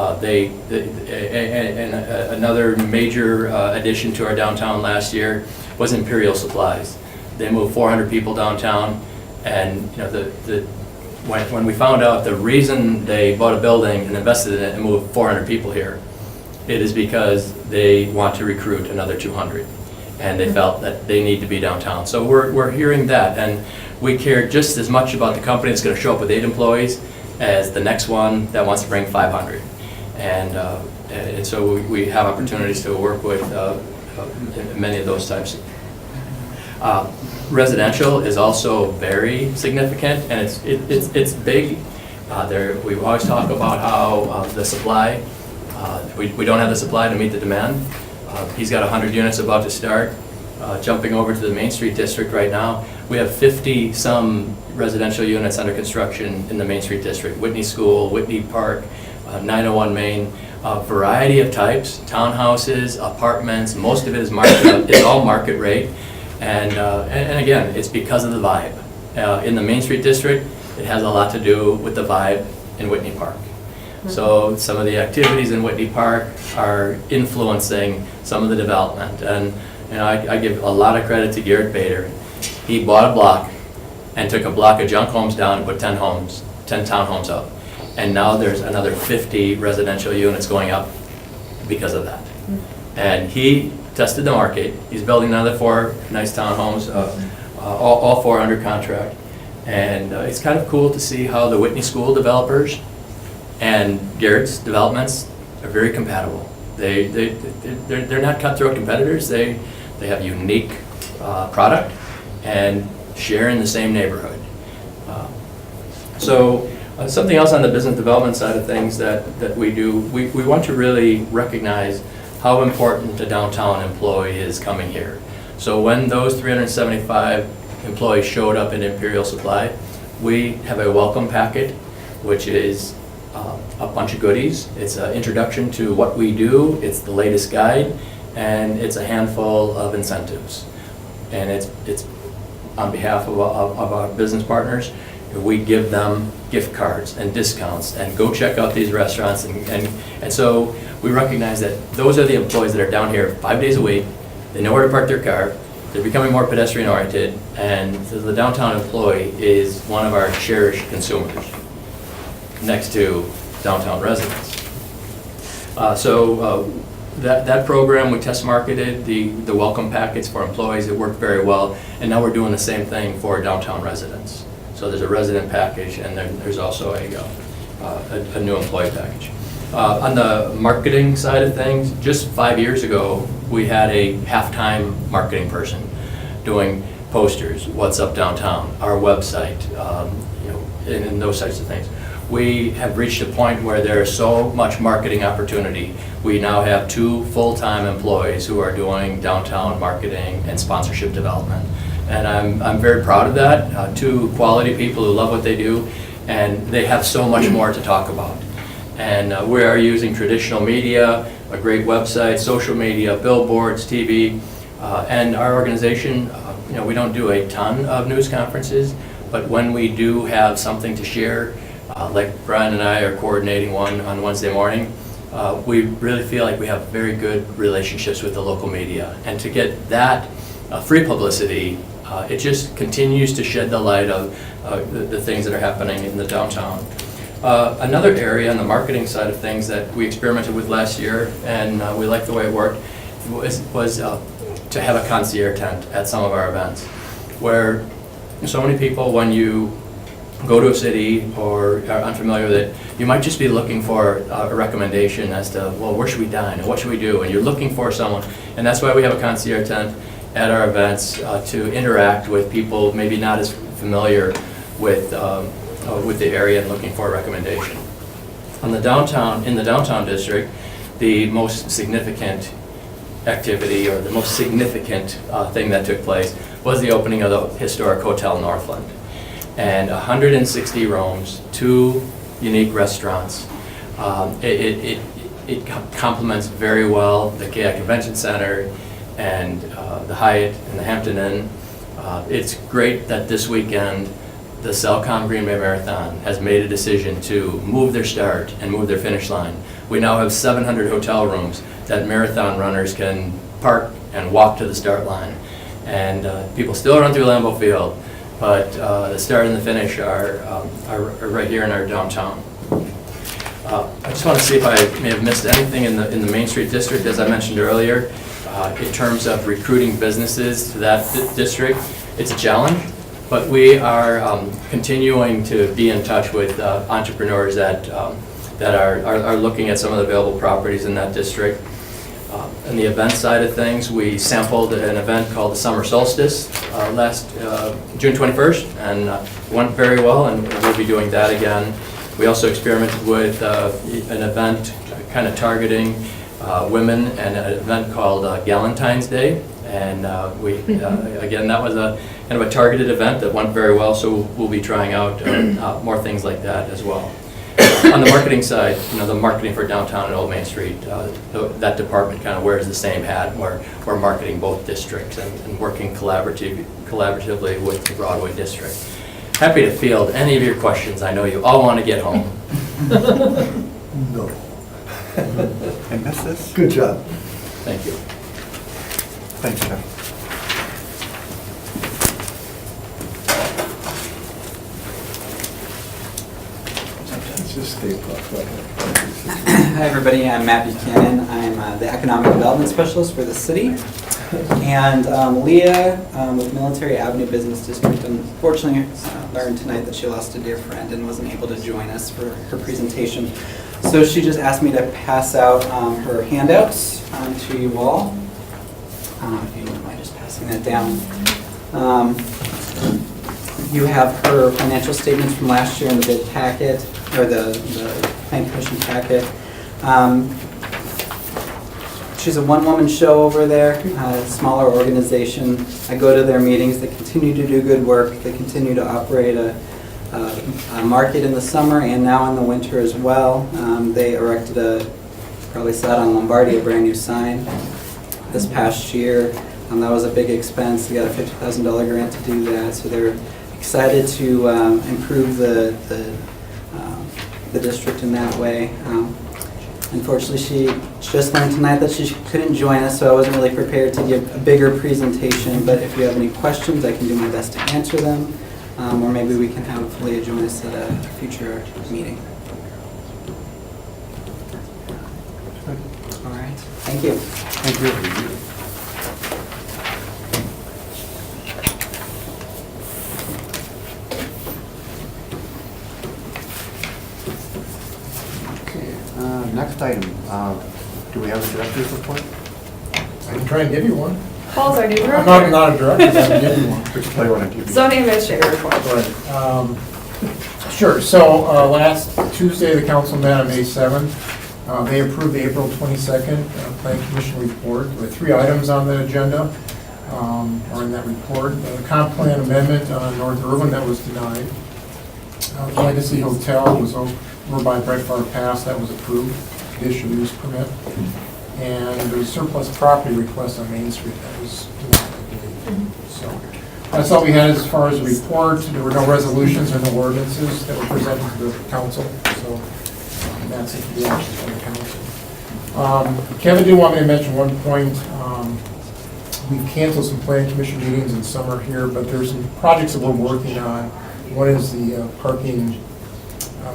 S14: another major addition to our downtown last year was Imperial Supplies. They moved 400 people downtown, and when we found out the reason they bought a building and invested in it and moved 400 people here, it is because they want to recruit another 200, and they felt that they need to be downtown. So we're hearing that, and we care just as much about the company that's going to show up with 8 employees as the next one that wants to bring 500. And so we have opportunities to work with many of those types. Residential is also very significant, and it's big. We always talk about how the supply, we don't have the supply to meet the demand. He's got 100 units about to start. Jumping over to the Main Street District right now, we have 50-some residential units under construction in the Main Street District. Whitney School, Whitney Park, 901 Main, a variety of types, townhouses, apartments. Most of it is it's all market rate. And again, it's because of the vibe. In the Main Street District, it has a lot to do with the vibe in Whitney Park. So some of the activities in Whitney Park are influencing some of the development. And I give a lot of credit to Garrett Bader. He bought a block and took a block of junk homes down and put 10 townhomes up. And now there's another 50 residential units going up because of that. And he tested the market. He's building another 4 nice townhomes, all 4 under contract. And it's kind of cool to see how the Whitney School developers and Garrett's developments are very compatible. They're not cutthroat competitors. They have unique product and share in the same neighborhood. So something else on the business development side of things that we do, we want to really recognize how important the downtown employee is coming here. So when those 375 employees showed up in Imperial Supply, we have a welcome packet, which is a bunch of goodies. It's an introduction to what we do, it's the latest guide, and it's a handful of incentives. And it's on behalf of our business partners. We give them gift cards and discounts and go check out these restaurants. And so we recognize that those are the employees that are down here 5 days a week. They know where to park their car. They're becoming more pedestrian oriented. And so the downtown employee is one of our cherished consumers next to downtown residents. That program, we test marketed the welcome packets for employees. It worked very well. And now we're doing the same thing for downtown residents. So there's a resident package, and then there's also a new employee package. On the marketing side of things, just 5 years ago, we had a half-time marketing person doing posters, what's up downtown, our website, and those types of things. We have reached a point where there is so much marketing opportunity. We now have 2 full-time employees who are doing downtown marketing and sponsorship development. And I'm very proud of that. 2 quality people who love what they do, and they have so much more to talk about. And we are using traditional media, a great website, social media, billboards, TV, and our organization, we don't do a ton of news conferences, but when we do have something to share, like Brian and I are coordinating one on Wednesday morning, we really feel like we have very good relationships with the local media. And to get that free publicity, it just continues to shed the light of the things that are happening in the downtown. Another area on the marketing side of things that we experimented with last year, and we liked the way it worked, was to have a concierge tent at some of our events, where so many people, when you go to a city or are unfamiliar with it, you might just be looking for a recommendation as to, well, where should we dine and what should we do? And you're looking for someone. And that's why we have a concierge tent at our events to interact with people maybe not as familiar with the area and looking for a recommendation. In the downtown district, the most significant activity or the most significant thing that took place was the opening of the historic Hotel Northland. And 160 rooms, 2 unique restaurants. It complements very well the KI Convention Center and the Hyatt and the Hampton Inn. It's great that this weekend the Cellcom Green Bay Marathon has made a decision to move their start and move their finish line. We now have 700 hotel rooms that marathon runners can park and walk to the start line. And people still run through Lambeau Field, but the start and the finish are right here in our downtown. I just want to see if I may have missed anything in the Main Street district. As I mentioned earlier, in terms of recruiting businesses to that district, it's a challenge, but we are continuing to be in touch with entrepreneurs that are looking at some of the available properties in that district. On the event side of things, we sampled an event called the Summer Solstice last June 21st, and went very well, and we'll be doing that again. We also experimented with an event kind of targeting women, and an event called Galentine's Day, and again, that was a kind of a targeted event that went very well, so we'll be trying out more things like that as well. On the marketing side, the marketing for downtown and Old Main Street, that department kind of wears the same hat. We're marketing both districts and working collaboratively with the Broadway district. Happy to field any of your questions. I know you all want to get home.
S9: No.
S2: I missed this?
S9: Good job.
S14: Thank you.
S2: Thanks, Jeff.
S9: Sometimes just just stay put. Go ahead.
S18: Hi, everybody. I'm Matt Buchanan. I'm the Economic Development Specialist for the city. And Leah with Military Avenue Business District unfortunately learned tonight that she lost a dear friend and wasn't able to join us for her presentation. So she just asked me to pass out her handouts to you all. If you don't mind just passing that down. You have her financial statements from last year in the bid packet, or the Plan Commission packet. She's a one-woman show over there, a smaller organization. I go to their meetings. They continue to do good work. They continue to operate a market in the summer and now in the winter as well. They erected probably saw it on Lombardi, a brand new sign this past year. That was a big expense. They got a $50,000 grant to do that, so they're excited to improve the district in that way. Unfortunately, she just learned tonight that she couldn't join us, so I wasn't really prepared to give a bigger presentation, but if you have any questions, I can do my best to answer them, or maybe we can have Leah join us at a future meeting. All right, thank you.
S2: Thank you. Next item, do we have a director's report?
S5: I can try and give you one.
S15: Paul's our new director.
S5: I'm not a director, but I can give you one.
S2: We can play one on TV.
S15: Zoning administrator report.
S5: Sure, so last Tuesday, the council met on May 7th. They approved the April 22nd Plan Commission report with 3 items on the agenda, or in that report. The comp plan amendment on North Irvin that was denied. The Legacy Hotel was over by Bright Far Pass, that was approved, conditional use permit. And there was surplus property request on Main Street that was denied, I believe. So that's all we had as far as the report. There were no resolutions or no ordinances that were presented to the council, so that's it for the actions from the council. Kevin did want me to mention one point. We've canceled some Plan Commission meetings in summer here, but there's some projects that we're working on. One is the parking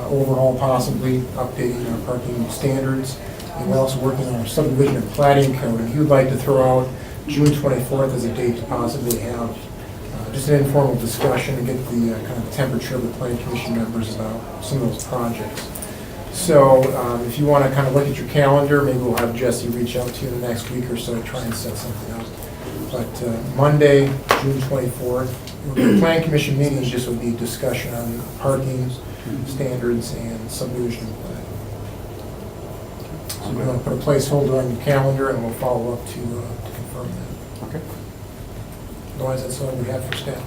S5: overhaul, possibly updating our parking standards. And we're also working on our subdivision and plating code, and he would like to throw out June 24th as a date to possibly have just an informal discussion and get the kind of temperature of the Plan Commission members about some of those projects. So if you want to kind of look at your calendar, maybe we'll have Jesse reach out to you in the next week or so to try and set something up. But Monday, June 24th, the Plan Commission meetings just would be discussion on parking standards and subdivision plan. So we're going to put a placeholder on your calendar and we'll follow up to confirm that.
S2: Okay.
S5: Otherwise, that's all we have for staff.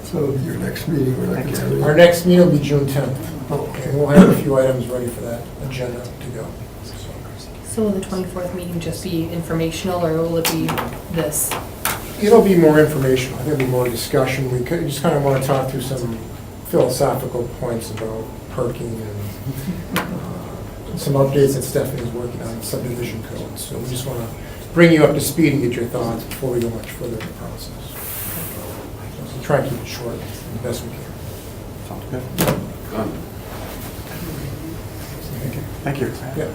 S9: So your next meeting, we're not going to have any?
S5: Our next meeting will be June 10th. And we'll have a few items ready for that agenda to go.
S3: So will the 24th meeting just be informational, or will it be this?
S5: It'll be more informational. I think it'll be more discussion. We just kind of want to talk through some philosophical points about parking and some updates that Stephanie's working on, subdivision codes. So we just want to bring you up to speed and get your thoughts before we go much further in the process. So try and keep it short the best we can.
S2: Sounds good. Done.
S5: Thank you.
S2: Thank you.
S5: Yeah.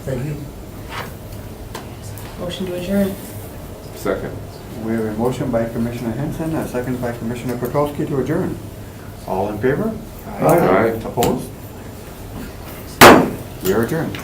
S5: Thank you.
S3: Motion to adjourn.
S6: Second.
S2: We have a motion by Commissioner Henson, a second by Commissioner Petrowski to adjourn. All in favor?
S6: Aye.
S2: Opposed? We are adjourned.